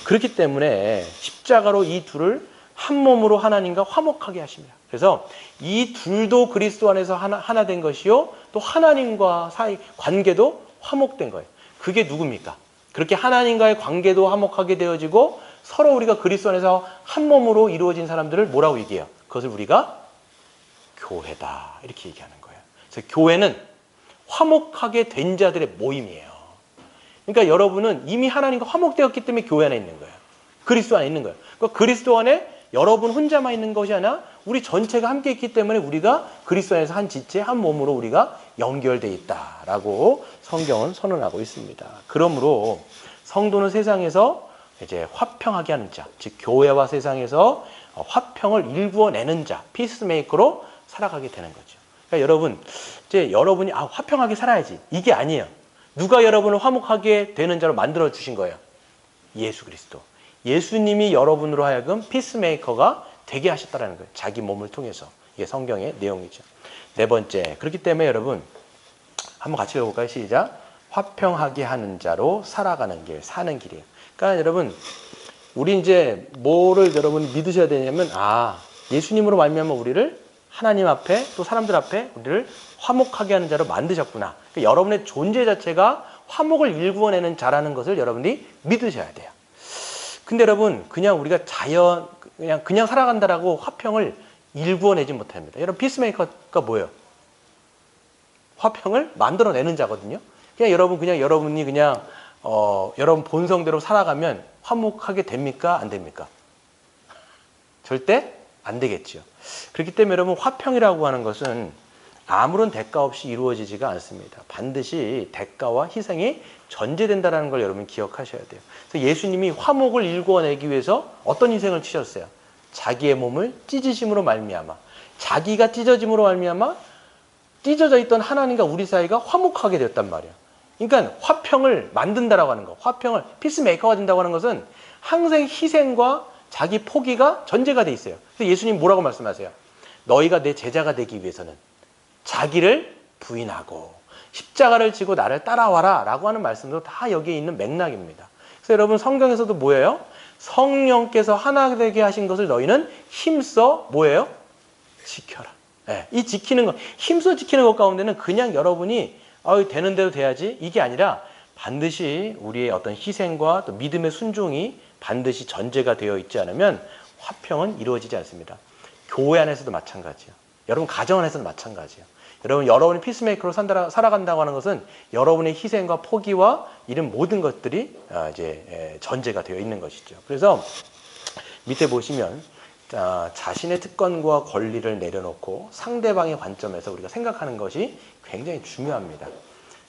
그렇기 때문에 십자가로 이 둘을 한 몸으로 하나님과 화목하게 하십니다. 그래서 이 둘도 그리스도 안에서 하나 된 것이요, 또 하나님과 사이 관계도 화목된 거예요. 그게 누굽니까? 그렇게 하나님과의 관계도 화목하게 되어지고 서로 우리가 그리스도 안에서 한 몸으로 이루어진 사람들을 뭐라고 얘기해요? 그것을 우리가 교회다 이렇게 얘기하는 거예요. 그래서 교회는 화목하게 된 자들의 모임이에요. 그러니까 여러분은 이미 하나님과 화목되었기 때문에 교회 안에 있는 거예요. 그리스도 안에 있는 거예요. 그러니까 그리스도 안에 여러분 혼자만 있는 것이 아니라 우리 전체가 함께 있기 때문에 우리가 그리스도 안에서 한 지체, 한 몸으로 우리가 연결되어 있다라고 성경은 선언하고 있습니다. 그러므로 성도는 세상에서 이제 화평하게 하는 자, 즉 교회와 세상에서 화평을 일구어내는 자, 피스메이커로 살아가게 되는 거죠. 그러니까 여러분, 이제 여러분이 화평하게 살아야지 이게 아니에요. 누가 여러분을 화목하게 되는 자로 만들어 주신 거예요? 예수 그리스도. 예수님이 여러분으로 하여금 피스메이커가 되게 하셨다는 거예요. 자기 몸을 통해서. 이게 성경의 내용이죠. 네 번째, 그렇기 때문에 여러분 한번 같이 읽어볼까요? 시작. 화평하게 하는 자로 살아가는 길, 사는 길이에요. 그러니까 여러분, 우리 이제 뭐를 여러분 믿으셔야 되냐면 예수님으로 말미암아 우리를 하나님 앞에 또 사람들 앞에 우리를 화목하게 하는 자로 만드셨구나. 그러니까 여러분의 존재 자체가 화목을 일구어내는 자라는 것을 여러분이 믿으셔야 돼요. 근데 여러분 그냥 우리가 그냥 살아간다라고 화평을 일구어내지 못합니다. 여러분 피스메이커가 뭐예요? 화평을 만들어내는 자거든요. 그냥 여러분이 그냥 여러분 본성대로 살아가면 화목하게 됩니까? 안 됩니까? 절대 안 되겠죠. 그렇기 때문에 여러분 화평이라고 하는 것은 아무런 대가 없이 이루어지지가 않습니다. 반드시 대가와 희생이 전제된다는 걸 여러분 기억하셔야 돼요. 그래서 예수님이 화목을 일구어내기 위해서 어떤 희생을 치셨어요? 자기의 몸을 찢으심으로 말미암아, 자기가 찢어짐으로 말미암아 찢어져 있던 하나님과 우리 사이가 화목하게 되었단 말이에요. 그러니까 화평을 만든다라고 하는 거, 화평을 피스메이커가 된다고 하는 것은 항상 희생과 자기 포기가 전제가 돼 있어요. 그래서 예수님 뭐라고 말씀하세요? 너희가 내 제자가 되기 위해서는 자기를 부인하고 십자가를 지고 나를 따라와라 라고 하는 말씀도 다 여기에 있는 맥락입니다. 그래서 여러분 성경에서도 뭐예요? 성령께서 하나 되게 하신 것을 너희는 힘써 뭐예요? 지켜라. 네, 이 지키는 것, 힘써 지키는 것 가운데는 그냥 여러분이 되는 대로 돼야지 이게 아니라 반드시 우리의 어떤 희생과 또 믿음의 순종이 반드시 전제가 되어 있지 않으면 화평은 이루어지지 않습니다. 교회 안에서도 마찬가지예요. 여러분 가정 안에서도 마찬가지예요. 여러분이 피스메이커로 살아간다고 하는 것은 여러분의 희생과 포기와 이런 모든 것들이 이제 전제가 되어 있는 것이죠. 그래서 밑에 보시면 자신의 특권과 권리를 내려놓고 상대방의 관점에서 우리가 생각하는 것이 굉장히 중요합니다.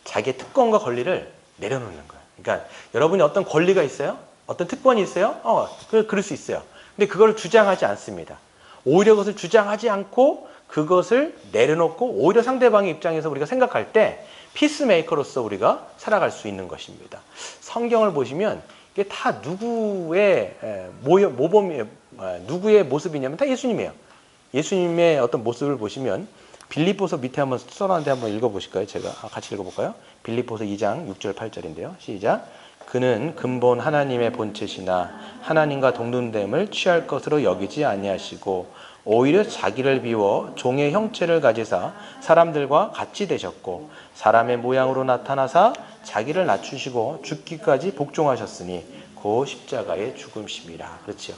자기의 특권과 권리를 내려놓는 거예요. 그러니까 여러분이 어떤 권리가 있어요? 어떤 특권이 있어요? 그럴 수 있어요. 근데 그걸 주장하지 않습니다. 오히려 그것을 주장하지 않고 그것을 내려놓고 오히려 상대방의 입장에서 우리가 생각할 때 피스메이커로서 우리가 살아갈 수 있는 것입니다. 성경을 보시면 이게 다 누구의 누구의 모습이냐면 다 예수님이에요. 예수님의 어떤 모습을 보시면 빌립보서 밑에 한번 써놨는데 한번 읽어보실까요? 제가 같이 읽어볼까요? 빌립보서 2장 6절 8절인데요. 시작. 그는 근본 하나님의 본체시나 하나님과 동등됨을 취할 것으로 여기지 아니하시고 오히려 자기를 비워 종의 형체를 가지사 사람들과 같이 되셨고 사람의 모양으로 나타나사 자기를 낮추시고 죽기까지 복종하셨으니 그 십자가의 죽음심이라. 그렇죠.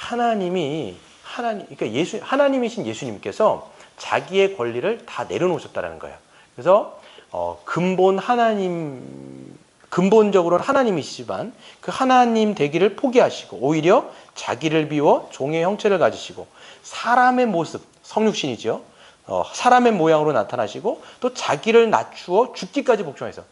그러니까 하나님이신 예수님께서 자기의 권리를 다 내려놓으셨다는 거예요. 그래서 근본적으로는 하나님이시지만 그 하나님 되기를 포기하시고 오히려 자기를 비워 종의 형체를 가지시고 사람의 모습, 성육신이죠. 사람의 모양으로 나타나시고 또 자기를 낮추어 죽기까지 복종해서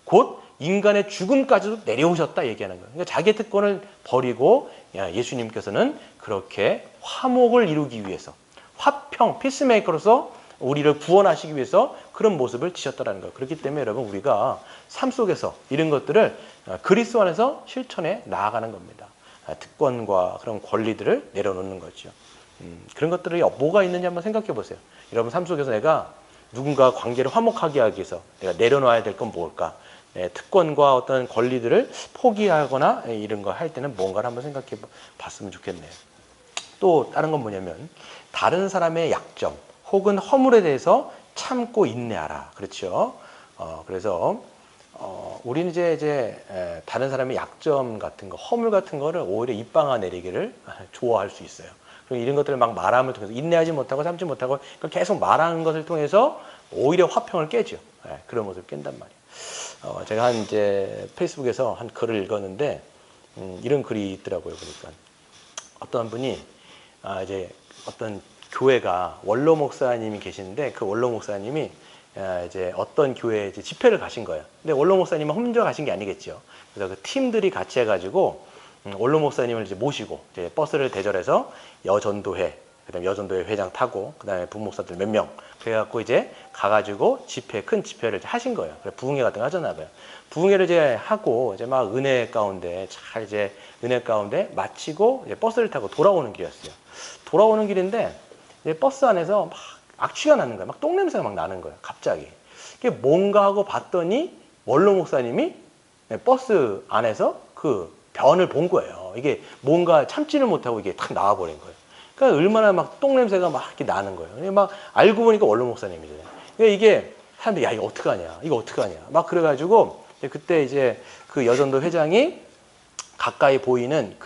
곧 인간의 죽음까지도 내려오셨다 얘기하는 거예요. 그러니까 자기의 특권을 버리고 예수님께서는 그렇게 화목을 이루기 위해서 화평, 피스메이커로서 우리를 구원하시기 위해서 그런 모습을 지셨다는 거예요. 그렇기 때문에 여러분 우리가 삶 속에서 이런 것들을 그리스도 안에서 실천해 나아가는 겁니다. 특권과 그런 권리들을 내려놓는 거죠. 그런 것들이 뭐가 있는지 한번 생각해 보세요. 여러분 삶 속에서 내가 누군가 관계를 화목하게 하기 위해서 내가 내려놔야 될 건 뭘까? 특권과 어떤 권리들을 포기하거나 이런 거 할 때는 뭔가를 한번 생각해 봤으면 좋겠네요. 또 다른 건 뭐냐면 다른 사람의 약점 혹은 허물에 대해서 참고 인내하라. 그렇죠. 그래서 우리는 이제 다른 사람의 약점 같은 거, 허물 같은 거를 오히려 입방아 내리기를 좋아할 수 있어요. 그리고 이런 것들을 막 말함을 통해서 인내하지 못하고 참지 못하고 계속 말하는 것을 통해서 오히려 화평을 깨죠. 그런 모습을 깬단 말이에요. 제가 이제 페이스북에서 한 글을 읽었는데 이런 글이 있더라고요. 보니까 어떤 분이 이제 어떤 교회가 원로 목사님이 계시는데 그 원로 목사님이 이제 어떤 교회에 이제 집회를 가신 거예요. 근데 원로 목사님은 혼자 가신 게 아니겠죠. 그래서 그 팀들이 같이 해가지고 원로 목사님을 이제 모시고 이제 버스를 대절해서 여전도회, 그다음에 여전도회 회장 타고 그다음에 부목사들 몇 명 그래갖고 이제 가가지고 큰 집회를 하신 거예요. 그래 부흥회 같은 거 하셨나 봐요. 부흥회를 이제 하고 이제 막 은혜 가운데 잘 이제 은혜 가운데 마치고 이제 버스를 타고 돌아오는 길이었어요. 돌아오는 길인데 이제 버스 안에서 막 악취가 나는 거예요. 막 똥냄새가 막 나는 거예요. 갑자기. 이게 뭔가 하고 봤더니 원로 목사님이 버스 안에서 그 변을 본 거예요. 이게 뭔가 참지를 못하고 이게 탁 나와버린 거예요. 그러니까 얼마나 막 똥냄새가 막 이렇게 나는 거예요. 막 알고 보니까 원로 목사님이잖아요. 그러니까 이게 사람들이 야, 이거 어떡하냐. 이거 어떡하냐. 막 그래가지고 그때 이제 그 여전도 회장이 가까이 보이는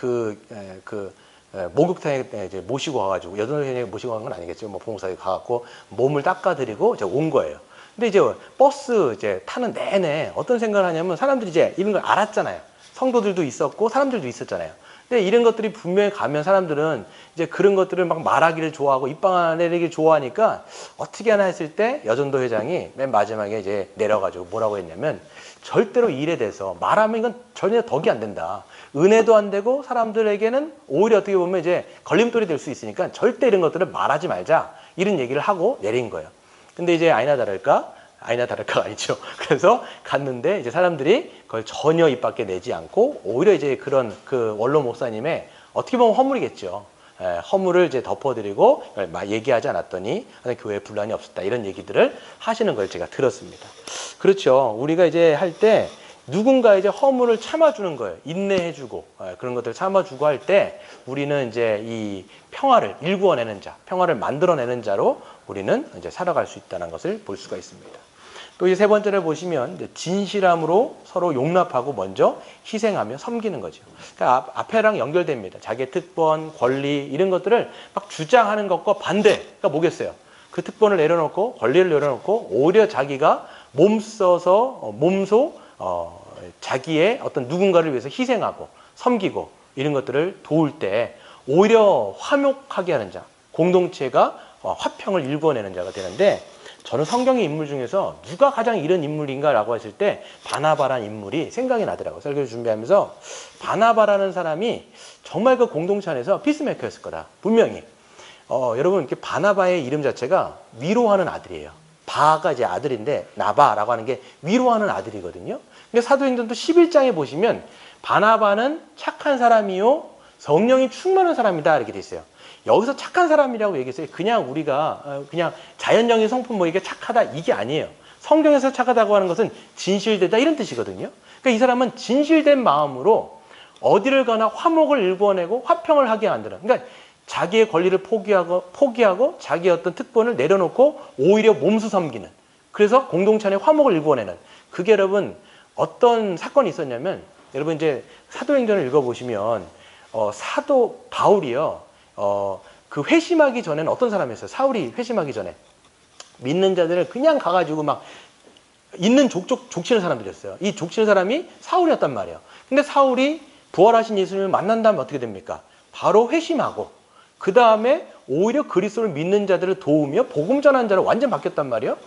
목욕탕에 이제 모시고 와가지고 여전도 회장이 모시고 간 건 아니겠죠. 뭐 부목사에 가갖고 몸을 닦아드리고 이제 온 거예요. 근데 이제 버스 이제 타는 내내 어떤 생각을 하냐면 사람들이 이제 이런 걸 알았잖아요. 성도들도 있었고 사람들도 있었잖아요. 근데 이런 것들이 분명히 가면 사람들은 이제 그런 것들을 막 말하기를 좋아하고 입방 내리기를 좋아하니까 어떻게 하나 했을 때 여전도 회장이 맨 마지막에 이제 내려가지고 뭐라고 했냐면 절대로 이 일에 대해서 말하면 이건 전혀 덕이 안 된다. 은혜도 안 되고 사람들에게는 오히려 어떻게 보면 이제 걸림돌이 될 수 있으니까 절대 이런 것들을 말하지 말자. 이런 얘기를 하고 내린 거예요. 근데 이제 아니나 다를까 아니죠. 그래서 갔는데 이제 사람들이 그걸 전혀 입 밖에 내지 않고 오히려 이제 그런 그 원로 목사님의 어떻게 보면 허물이겠죠. 허물을 이제 덮어드리고 얘기하지 않았더니 교회에 분란이 없었다. 이런 얘기들을 하시는 걸 제가 들었습니다. 그렇죠. 우리가 이제 할 때 누군가 이제 허물을 참아주는 거예요. 인내해주고 그런 것들을 참아주고 할 때 우리는 이제 이 평화를 일구어내는 자, 평화를 만들어내는 자로 우리는 이제 살아갈 수 있다는 것을 볼 수가 있습니다. 또 이제 세 번째를 보시면 이제 진실함으로 서로 용납하고 먼저 희생하며 섬기는 거죠. 그러니까 앞에랑 연결됩니다. 자기의 특권, 권리 이런 것들을 막 주장하는 것과 반대가 뭐겠어요? 그 특권을 내려놓고 권리를 내려놓고 오히려 자기가 몸소 자기의 어떤 누군가를 위해서 희생하고 섬기고 이런 것들을 도울 때 오히려 화목하게 하는 자, 공동체가 화평을 일궈내는 자가 되는데 저는 성경의 인물 중에서 누가 가장 이런 인물인가라고 했을 때 바나바라는 인물이 생각이 나더라고요. 설교를 준비하면서 바나바라는 사람이 정말 그 공동체 안에서 피스메이커였을 거다. 분명히. 여러분 이렇게 바나바의 이름 자체가 위로하는 아들이에요. 바가 이제 아들인데 나바라고 하는 게 위로하는 아들이거든요. 근데 사도행전도 11장에 보시면 바나바는 착한 사람이요 성령이 충만한 사람이다 이렇게 돼 있어요. 여기서 착한 사람이라고 얘기했어요. 그냥 우리가 그냥 자연적인 성품 뭐 이게 착하다 이게 아니에요. 성경에서 착하다고 하는 것은 진실되다 이런 뜻이거든요. 그러니까 이 사람은 진실된 마음으로 어디를 가나 화목을 일궈내고 화평을 하게 만드는. 그러니까 자기의 권리를 포기하고 자기의 어떤 특권을 내려놓고 오히려 몸소 섬기는. 그래서 공동체 안에 화목을 일궈내는. 그게 여러분 어떤 사건이 있었냐면 여러분 이제 사도행전을 읽어보시면 사도 바울이요. 그 회심하기 전에는 어떤 사람이었어요? 사울이 회심하기 전에 믿는 자들을 그냥 가가지고 막 있는 족치는 사람들이었어요. 이 족치는 사람이 사울이었단 말이에요. 근데 사울이 부활하신 예수님을 만난 다음에 어떻게 됩니까? 바로 회심하고 그 다음에 오히려 그리스도를 믿는 자들을 도우며 복음 전하는 자로 완전 바뀌었단 말이에요.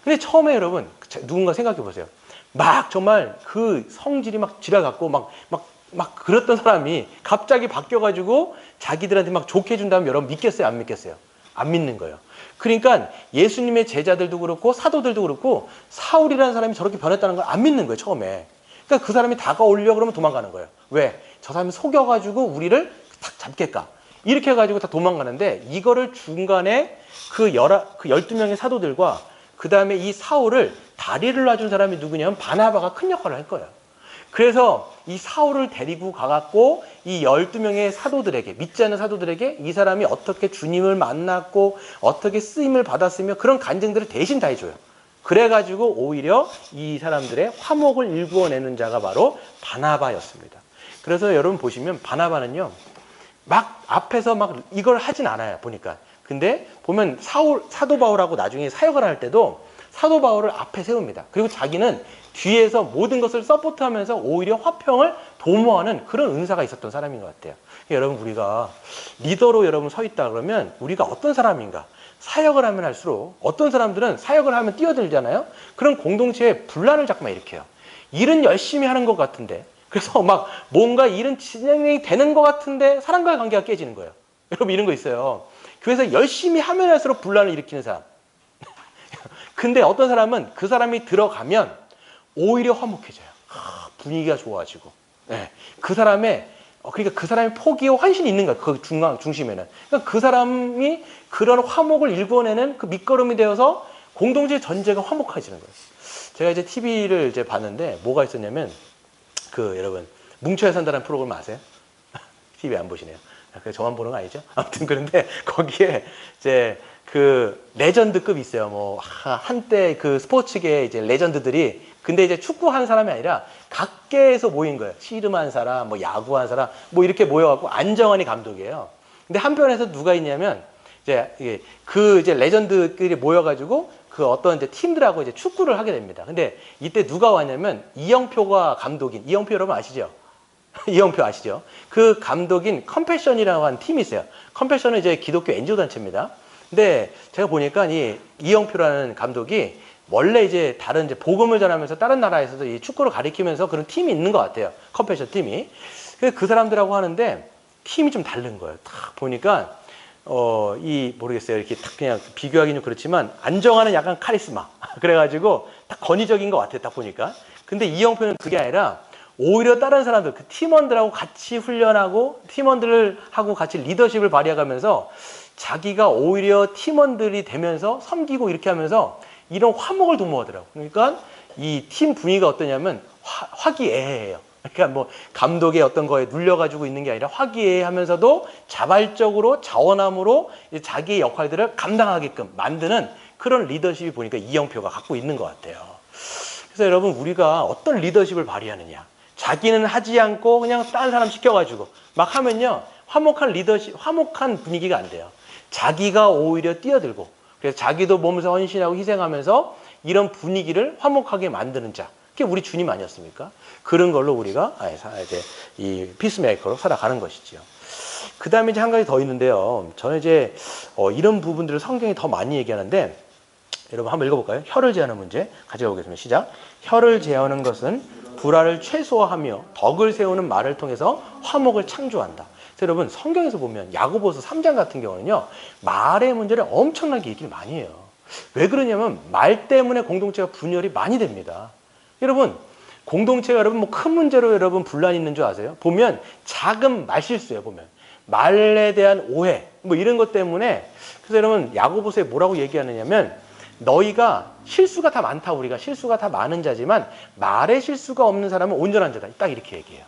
근데 처음에 여러분 누군가 생각해 보세요. 막 정말 그 성질이 막 지나갔고 막 그랬던 사람이 갑자기 바뀌어가지고 자기들한테 막 좋게 해준다면 여러분 믿겠어요? 안 믿겠어요? 안 믿는 거예요. 그러니까 예수님의 제자들도 그렇고 사도들도 그렇고 사울이라는 사람이 저렇게 변했다는 걸 안 믿는 거예요. 처음에. 그러니까 그 사람이 다가오려고 그러면 도망가는 거예요. 왜? 저 사람이 속여가지고 우리를 탁 잡겠까? 이렇게 해가지고 다 도망가는데 이거를 중간에 그 12명의 사도들과 그 다음에 이 사울을 다리를 놔준 사람이 누구냐면 바나바가 큰 역할을 할 거예요. 그래서 이 사울을 데리고 가갖고 이 12명의 사도들에게 믿지 않는 사도들에게 이 사람이 어떻게 주님을 만났고 어떻게 쓰임을 받았으며 그런 간증들을 대신 다 해줘요. 그래가지고 오히려 이 사람들의 화목을 일구어내는 자가 바로 바나바였습니다. 그래서 여러분 보시면 바나바는요, 막 앞에서 막 이걸 하진 않아요, 보니까. 근데 보면 사도 바울하고 나중에 사역을 할 때도 사도 바울을 앞에 세웁니다. 그리고 자기는 뒤에서 모든 것을 서포트하면서 오히려 화평을 도모하는 그런 은사가 있었던 사람인 것 같아요. 여러분, 우리가 리더로 여러분 서 있다 그러면 우리가 어떤 사람인가? 사역을 하면 할수록 어떤 사람들은 사역을 하면 뛰어들잖아요. 그런 공동체에 분란을 자꾸만 일으켜요. 일은 열심히 하는 것 같은데, 그래서 막 뭔가 일은 진행이 되는 것 같은데 사람과의 관계가 깨지는 거예요. 여러분, 이런 거 있어요. 교회에서 열심히 하면 할수록 분란을 일으키는 사람. 근데 어떤 사람은 그 사람이 들어가면 오히려 화목해져요. 분위기가 좋아지고. 네. 그러니까 그 사람의 포기와 환신이 있는 거예요. 그 중심에는. 그러니까 그 사람이 그런 화목을 일궈내는 그 밑거름이 되어서 공동체 전체가 화목해지는 거예요. 제가 이제 TV를 이제 봤는데 뭐가 있었냐면, 여러분, 뭉쳐야 산다는 프로그램 아세요? TV 안 보시네요. 저만 보는 거 아니죠? 아무튼 그런데 거기에 이제 레전드급 있어요. 뭐 한때 그 스포츠계 이제 레전드들이, 근데 이제 축구하는 사람이 아니라 각계에서 모인 거예요. 씨름한 사람, 뭐 야구한 사람, 뭐 이렇게 모여갖고 안정환이 감독이에요. 근데 한편에서 누가 있냐면 이제 이제 레전드들이 모여가지고 어떤 이제 팀들하고 이제 축구를 하게 됩니다. 근데 이때 누가 왔냐면 이영표가 감독인, 이영표 여러분 아시죠? 이영표 아시죠? 그 감독인 컴패션이라고 하는 팀이 있어요. 컴패션은 이제 기독교 NGO 단체입니다. 근데 제가 보니까 이영표라는 감독이 원래 이제 다른 이제 복음을 전하면서 다른 나라에서도 이 축구를 가리키면서 그런 팀이 있는 것 같아요. 컴패션 팀이. 그 사람들하고 하는데 팀이 좀 다른 거예요. 딱 보니까 모르겠어요. 이렇게 딱 그냥 비교하기는 그렇지만 안정환은 약간 카리스마. 그래가지고 딱 권위적인 것 같아요. 딱 보니까. 근데 이영표는 그게 아니라 오히려 다른 사람들, 그 팀원들하고 같이 훈련하고 팀원들하고 같이 리더십을 발휘해가면서 자기가 오히려 팀원들이 되면서 섬기고 이렇게 하면서 이런 화목을 도모하더라고요. 그러니까 이 팀 분위기가 어떠냐면 화기애애해요. 그러니까 뭐 감독의 어떤 거에 눌려가지고 있는 게 아니라 화기애애하면서도 자발적으로 자원함으로 자기의 역할들을 감당하게끔 만드는 그런 리더십이 보니까 이영표가 갖고 있는 것 같아요. 그래서 여러분, 우리가 어떤 리더십을 발휘하느냐. 자기는 하지 않고 그냥 다른 사람 시켜가지고 막 하면요, 화목한 리더십, 화목한 분위기가 안 돼요. 자기가 오히려 뛰어들고, 그래서 자기도 몸에서 헌신하고 희생하면서 이런 분위기를 화목하게 만드는 자, 그게 우리 주님 아니었습니까? 그런 걸로 우리가 이제 이 피스메이커로 살아가는 것이지요. 그 다음에 이제 한 가지 더 있는데요. 저는 이제 이런 부분들을 성경이 더 많이 얘기하는데, 여러분 한번 읽어볼까요? 혀를 제하는 문제 가져가 보겠습니다. 시작. 혀를 제하는 것은 불화를 최소화하며 덕을 세우는 말을 통해서 화목을 창조한다. 여러분, 성경에서 보면 야고보서 3장 같은 경우는요, 말의 문제를 엄청나게 얘기를 많이 해요. 왜 그러냐면 말 때문에 공동체가 분열이 많이 됩니다. 여러분, 공동체가 여러분 뭐 큰 문제로 여러분 분란이 있는 줄 아세요? 보면 작은 말실수예요. 보면 말에 대한 오해 뭐 이런 것 때문에. 그래서 여러분, 야고보서에 뭐라고 얘기하느냐면, 너희가 실수가 다 많다, 우리가 실수가 다 많은 자지만 말에 실수가 없는 사람은 온전한 자다. 딱 이렇게 얘기해요.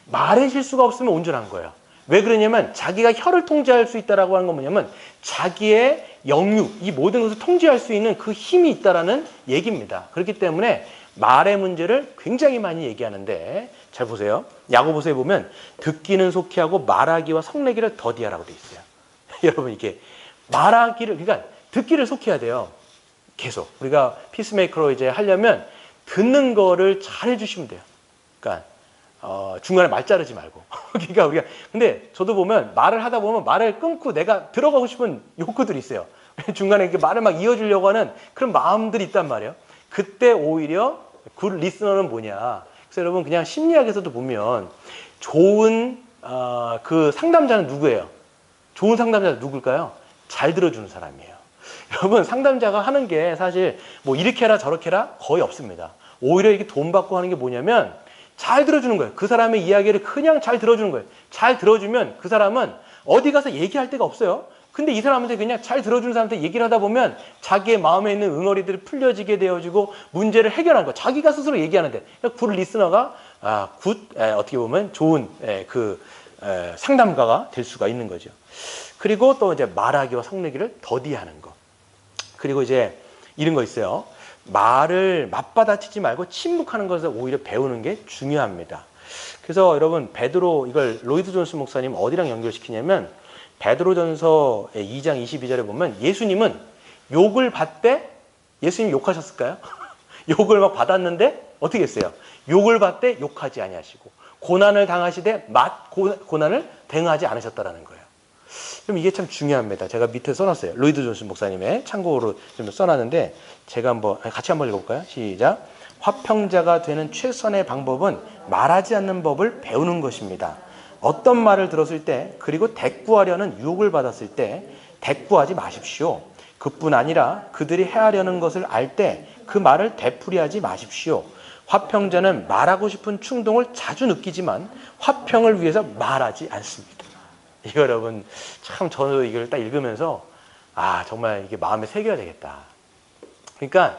말에 실수가 없으면 온전한 거예요. 왜 그러냐면 자기가 혀를 통제할 수 있다라고 하는 건 뭐냐면 자기의 영육, 이 모든 것을 통제할 수 있는 그 힘이 있다라는 얘기입니다. 그렇기 때문에 말의 문제를 굉장히 많이 얘기하는데, 잘 보세요. 야고보서에 보면 듣기는 속히 하고 말하기와 성내기를 더디하라고 돼 있어요. 여러분, 이게 말하기를, 그러니까 듣기를 속히 해야 돼요. 계속 우리가 피스메이커로 이제 하려면 듣는 거를 잘 해주시면 돼요. 그러니까 중간에 말 자르지 말고. 그러니까 우리가, 근데 저도 보면 말을 하다 보면 말을 끊고 내가 들어가고 싶은 욕구들이 있어요. 중간에 이렇게 말을 막 이어주려고 하는 그런 마음들이 있단 말이에요. 그때 오히려 굿 리스너는 뭐냐. 그래서 여러분, 그냥 심리학에서도 보면 좋은 그 상담자는 누구예요? 좋은 상담자는 누굴까요? 잘 들어주는 사람이에요. 여러분, 상담자가 하는 게 사실 뭐 이렇게 해라 저렇게 해라 거의 없습니다. 오히려 이렇게 돈 받고 하는 게 뭐냐면 잘 들어주는 거예요. 그 사람의 이야기를 그냥 잘 들어주는 거예요. 잘 들어주면 그 사람은 어디 가서 얘기할 데가 없어요. 근데 이 사람한테 그냥 잘 들어주는 사람한테 얘기를 하다 보면 자기의 마음에 있는 응어리들이 풀려지게 되어지고 문제를 해결하는 거예요. 자기가 스스로 얘기하는데. 굿 리스너가 어떻게 보면 좋은 상담가가 될 수가 있는 거죠. 그리고 또 이제 말하기와 성내기를 더디하는 거. 그리고 이제 이런 거 있어요. 말을 맞받아치지 말고 침묵하는 것을 오히려 배우는 게 중요합니다. 그래서 여러분 베드로 이걸 로이드 존스 목사님 어디랑 연결시키냐면 베드로전서 2장 22절에 보면 예수님은 욕을 받되 예수님 욕하셨을까요? 욕을 막 받았는데 어떻게 했어요? 욕을 받되 욕하지 아니하시고 고난을 당하시되 고난을 대응하지 않으셨다라는 거예요. 그럼 이게 참 중요합니다. 제가 밑에 써놨어요. 로이드 존스 목사님의 참고로 좀 써놨는데 제가 같이 한번 읽어볼까요? 시작. 화평자가 되는 최선의 방법은 말하지 않는 법을 배우는 것입니다. 어떤 말을 들었을 때 그리고 대꾸하려는 유혹을 받았을 때 대꾸하지 마십시오. 그뿐 아니라 그들이 해하려는 것을 알 때 그 말을 되풀이하지 마십시오. 화평자는 말하고 싶은 충동을 자주 느끼지만 화평을 위해서 말하지 않습니다. 이거 여러분 참 저도 이걸 딱 읽으면서 정말 이게 마음에 새겨야 되겠다. 그러니까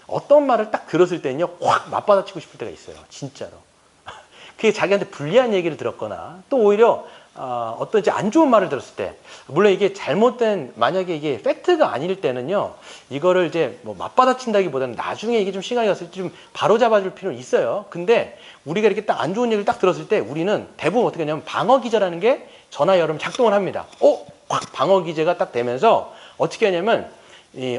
어떤 말을 딱 들었을 때는요 확 맞받아치고 싶을 때가 있어요. 진짜로. 그게 자기한테 불리한 얘기를 들었거나 또 오히려 어떤 안 좋은 말을 들었을 때 물론 이게 잘못된 만약에 이게 팩트가 아닐 때는요 이거를 이제 뭐 맞받아친다기보다는 나중에 이게 좀 시간이 갔을 때 좀 바로잡아줄 필요는 있어요. 근데 우리가 이렇게 딱 안 좋은 얘기를 딱 들었을 때 우리는 대부분 어떻게 하냐면 방어 기제라는 게 전화 여러분 작동을 합니다. 확 방어 기제가 딱 되면서 어떻게 하냐면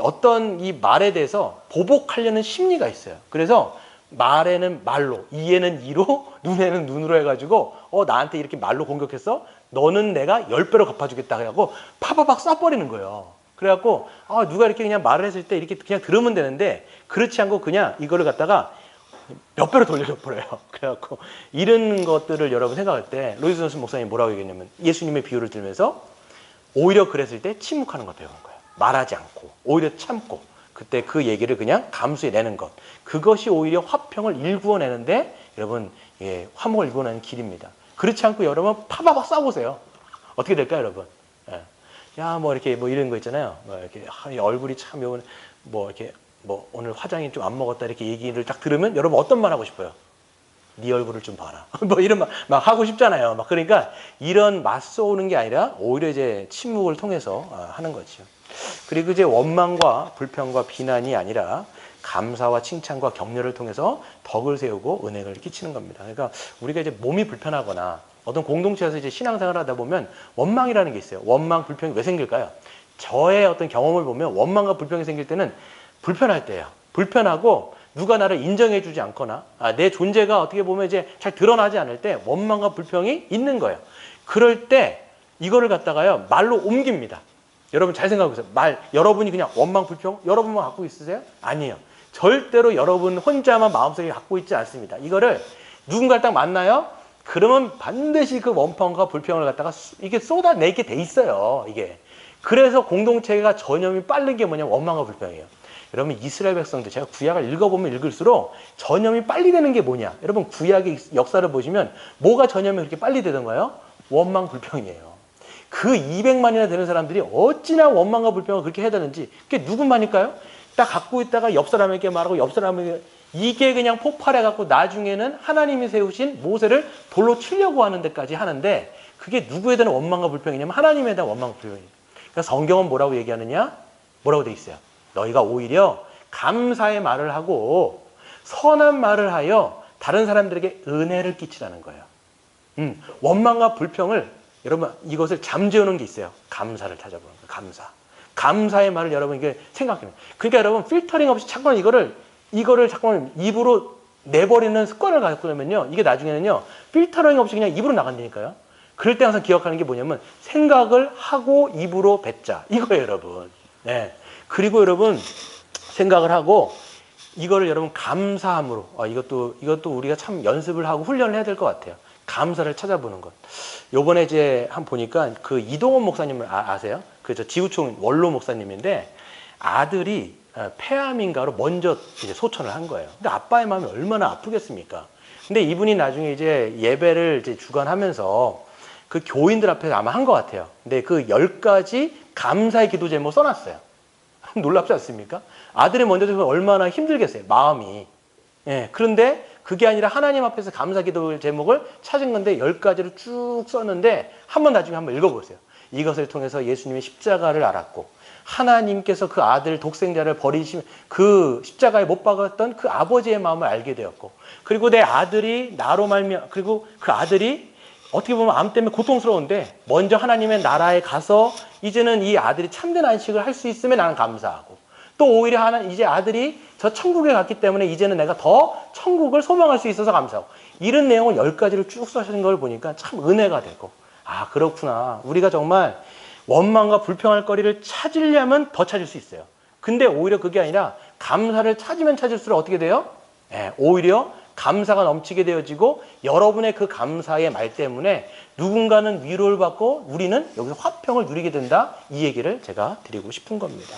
어떤 이 말에 대해서 보복하려는 심리가 있어요. 그래서 말에는 말로, 이에는 이로, 눈에는 눈으로 해가지고 나한테 이렇게 말로 공격했어? 너는 내가 10배로 갚아주겠다 그래갖고 파바박 쏴버리는 거예요. 그래갖고 누가 이렇게 그냥 말을 했을 때 이렇게 그냥 들으면 되는데 그렇지 않고 그냥 이거를 갖다가 몇 배로 돌려줘 버려요. 그래갖고 이런 것들을 여러분 생각할 때 로이드 존스 목사님이 뭐라고 얘기했냐면 예수님의 비유를 들면서 오히려 그랬을 때 침묵하는 걸 배우는 거예요. 말하지 않고 오히려 참고 그때 그 얘기를 그냥 감수해내는 것. 그것이 오히려 화평을 일구어내는데 여러분 화목을 일구어내는 길입니다. 그렇지 않고 여러분 파바박 싸보세요. 어떻게 될까요, 여러분? 이렇게 이런 거 있잖아요. 이렇게 얼굴이 참 이렇게 오늘 화장이 좀 안 먹었다 이렇게 얘기를 딱 들으면 여러분 어떤 말 하고 싶어요? 네 얼굴을 좀 봐라. 이런 말 막 하고 싶잖아요. 그러니까 이런 맞서오는 게 아니라 오히려 이제 침묵을 통해서 하는 거죠. 그리고 이제 원망과 불평과 비난이 아니라 감사와 칭찬과 격려를 통해서 덕을 세우고 은혜를 끼치는 겁니다. 그러니까 우리가 이제 몸이 불편하거나 어떤 공동체에서 이제 신앙생활을 하다 보면 원망이라는 게 있어요. 원망, 불평이 왜 생길까요? 저의 어떤 경험을 보면 원망과 불평이 생길 때는 불편할 때예요. 불편하고 누가 나를 인정해주지 않거나 내 존재가 어떻게 보면 이제 잘 드러나지 않을 때 원망과 불평이 있는 거예요. 그럴 때 이거를 갖다가요 말로 옮깁니다. 여러분 잘 생각해보세요. 여러분이 그냥 원망, 불평 여러분만 갖고 있으세요? 아니에요. 절대로 여러분 혼자만 마음속에 갖고 있지 않습니다. 이거를 누군가를 딱 만나요? 그러면 반드시 그 원망과 불평을 갖다가 이게 쏟아내게 돼 있어요. 이게. 그래서 공동체가 전염이 빠른 게 뭐냐면 원망과 불평이에요. 여러분 이스라엘 백성들 제가 구약을 읽어보면 읽을수록 전염이 빨리 되는 게 뭐냐? 여러분 구약의 역사를 보시면 뭐가 전염이 그렇게 빨리 되던가요? 원망, 불평이에요. 그 200만이나 되는 사람들이 어찌나 원망과 불평을 그렇게 해야 되는지 그게 누구만일까요? 딱 갖고 있다가 옆 사람에게 말하고 옆 사람에게 이게 그냥 폭발해갖고 나중에는 하나님이 세우신 모세를 돌로 치려고 하는 데까지 하는데 그게 누구에 대한 원망과 불평이냐면 하나님에 대한 원망과 불평이에요. 그러니까 성경은 뭐라고 얘기하느냐? 뭐라고 돼 있어요? 너희가 오히려 감사의 말을 하고 선한 말을 하여 다른 사람들에게 은혜를 끼치라는 거예요. 원망과 불평을 여러분 이것을 잠재우는 게 있어요. 감사를 찾아보는 거예요. 감사. 감사의 말을 여러분 이게 생각해요. 그러니까 여러분 필터링 없이 잠깐 이거를 잠깐 입으로 내버리는 습관을 갖고 나면요. 이게 나중에는요. 필터링 없이 그냥 입으로 나간다니까요. 그럴 때 항상 기억하는 게 뭐냐면 생각을 하고 입으로 뱉자. 이거예요, 여러분. 네. 그리고 여러분 생각을 하고 이거를 여러분 감사함으로 이것도 우리가 참 연습을 하고 훈련을 해야 될 것 같아요. 감사를 찾아보는 것. 요번에 이제 한 보니까 그 이동원 목사님을 아세요? 그 지구촌 원로 목사님인데 아들이 폐암인가로 먼저 이제 소천을 한 거예요. 근데 아빠의 마음이 얼마나 아프겠습니까? 근데 이분이 나중에 이제 예배를 이제 주관하면서 그 교인들 앞에서 아마 한 것 같아요. 근데 그 10가지 감사의 기도 제목 써놨어요. 놀랍지 않습니까? 아들이 먼저 되면 얼마나 힘들겠어요. 마음이. 예, 그런데 그게 아니라 하나님 앞에서 감사 기도 제목을 찾은 건데 10가지를 쭉 썼는데 나중에 한번 읽어보세요. 이것을 통해서 예수님의 십자가를 알았고 하나님께서 그 아들 독생자를 버리시면 그 십자가에 못 박았던 그 아버지의 마음을 알게 되었고 그리고 내 아들이 나로 말미암아 그리고 그 아들이 어떻게 보면 암 때문에 고통스러운데 먼저 하나님의 나라에 가서 이제는 이 아들이 참된 안식을 할 수 있으면 나는 감사하고 또 오히려 이제 아들이 저 천국에 갔기 때문에 이제는 내가 더 천국을 소망할 수 있어서 감사하고 이런 내용을 10가지를 쭉 써주는 걸 보니까 참 은혜가 되고 아 그렇구나 우리가 정말 원망과 불평할 거리를 찾으려면 더 찾을 수 있어요. 근데 오히려 그게 아니라 감사를 찾으면 찾을수록 어떻게 돼요? 오히려 감사가 넘치게 되어지고 여러분의 그 감사의 말 때문에 누군가는 위로를 받고 우리는 여기서 화평을 누리게 된다. 이 얘기를 제가 드리고 싶은 겁니다.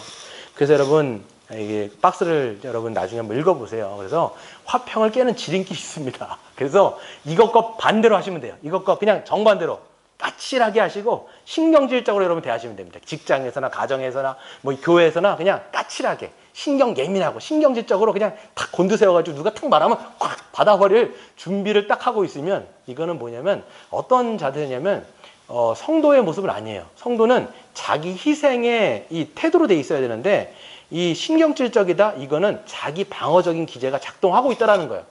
그래서 여러분 이게 박스를 여러분 나중에 한번 읽어보세요. 그래서 화평을 깨는 지름길이 있습니다. 그래서 이것과 반대로 하시면 돼요. 이것과 그냥 정반대로 까칠하게 하시고 신경질적으로 여러분 대하시면 됩니다. 직장에서나 가정에서나 뭐 교회에서나 그냥 까칠하게 신경 예민하고 신경질적으로 그냥 탁 곤두세워가지고 누가 탁 말하면 꽉 받아버릴 준비를 딱 하고 있으면 이거는 뭐냐면 어떤 자세냐면 성도의 모습은 아니에요. 성도는 자기 희생의 이 태도로 돼 있어야 되는데 이 신경질적이다 이거는 자기 방어적인 기제가 작동하고 있다라는 거예요.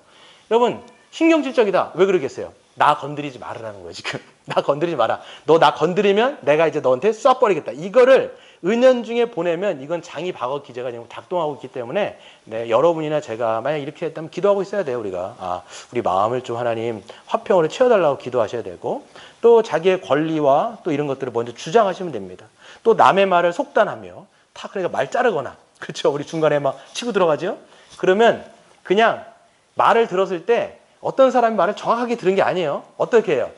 여러분 신경질적이다 왜 그러겠어요? 나 건드리지 말으라는 거예요 지금. 나 건드리지 마라. 너 나 건드리면 내가 이제 너한테 쏴버리겠다. 이거를 은연중에 보내면 이건 장이 방어 기제가 지금 작동하고 있기 때문에 네, 여러분이나 제가 만약 이렇게 했다면 기도하고 있어야 돼요. 우리가 우리 마음을 좀 하나님 화평으로 채워달라고 기도하셔야 되고 또 자기의 권리와 또 이런 것들을 먼저 주장하시면 됩니다. 또 남의 말을 속단하며 다 그러니까 말 자르거나 그렇죠. 우리 중간에 막 치고 들어가죠. 그러면 그냥 말을 들었을 때 어떤 사람이 말을 정확하게 들은 게 아니에요. 어떻게 해요?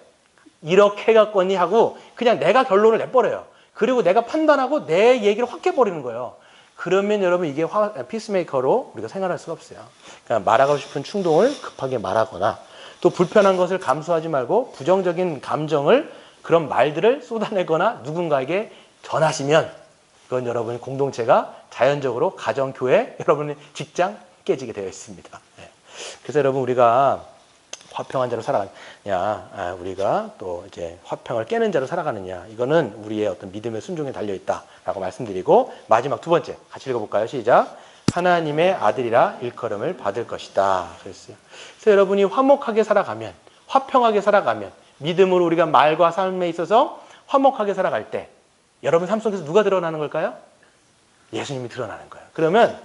이렇게 해갖거니 하고 그냥 내가 결론을 내버려요. 그리고 내가 판단하고 내 얘기를 확 해버리는 거예요. 그러면 여러분 이게 피스메이커로 우리가 생활할 수가 없어요. 그러니까 말하고 싶은 충동을 급하게 말하거나 또 불편한 것을 감수하지 말고 부정적인 감정을 그런 말들을 쏟아내거나 누군가에게 전하시면 그건 여러분 공동체가 자연적으로 가정, 교회, 여러분의 직장 깨지게 되어 있습니다. 그래서 여러분 우리가 화평한 자로 살아가느냐, 우리가 또 이제 화평을 깨는 자로 살아가느냐, 이거는 우리의 어떤 믿음의 순종에 달려 있다라고 말씀드리고 마지막 두 번째 같이 읽어볼까요? 시작. 하나님의 아들이라 일컬음을 받을 것이다. 그랬어요. 그래서 여러분이 화목하게 살아가면, 화평하게 살아가면, 믿음으로 우리가 말과 삶에 있어서 화목하게 살아갈 때, 여러분 삶 속에서 누가 드러나는 걸까요? 예수님이 드러나는 거예요. 그러면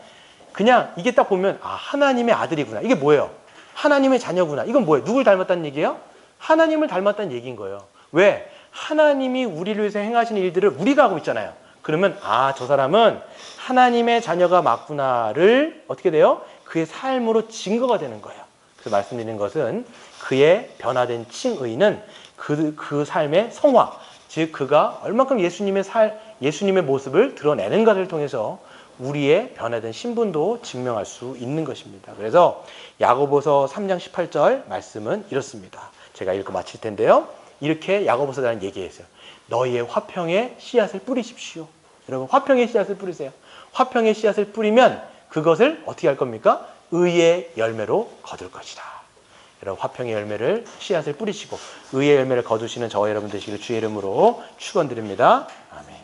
그냥 이게 딱 보면 하나님의 아들이구나. 이게 뭐예요? 하나님의 자녀구나. 이건 뭐예요? 누굴 닮았다는 얘기예요? 하나님을 닮았다는 얘기인 거예요. 왜? 하나님이 우리를 위해서 행하시는 일들을 우리가 하고 있잖아요. 그러면 저 사람은 하나님의 자녀가 맞구나를 어떻게 돼요? 그의 삶으로 증거가 되는 거예요. 그래서 말씀드리는 것은 그의 변화된 칭의는 그 삶의 성화, 즉 그가 얼만큼 예수님의 모습을 드러내는 것을 통해서 우리의 변화된 신분도 증명할 수 있는 것입니다. 그래서 야고보서 3장 18절 말씀은 이렇습니다. 제가 읽고 마칠 텐데요. 이렇게 야고보서라는 얘기했어요. 너희의 화평의 씨앗을 뿌리십시오. 여러분 화평의 씨앗을 뿌리세요. 화평의 씨앗을 뿌리면 그것을 어떻게 할 겁니까? 의의 열매로 거둘 것이다. 여러분 화평의 열매를 씨앗을 뿌리시고 의의 열매를 거두시는 저와 여러분 되시기를 주의 이름으로 축원드립니다. 아멘.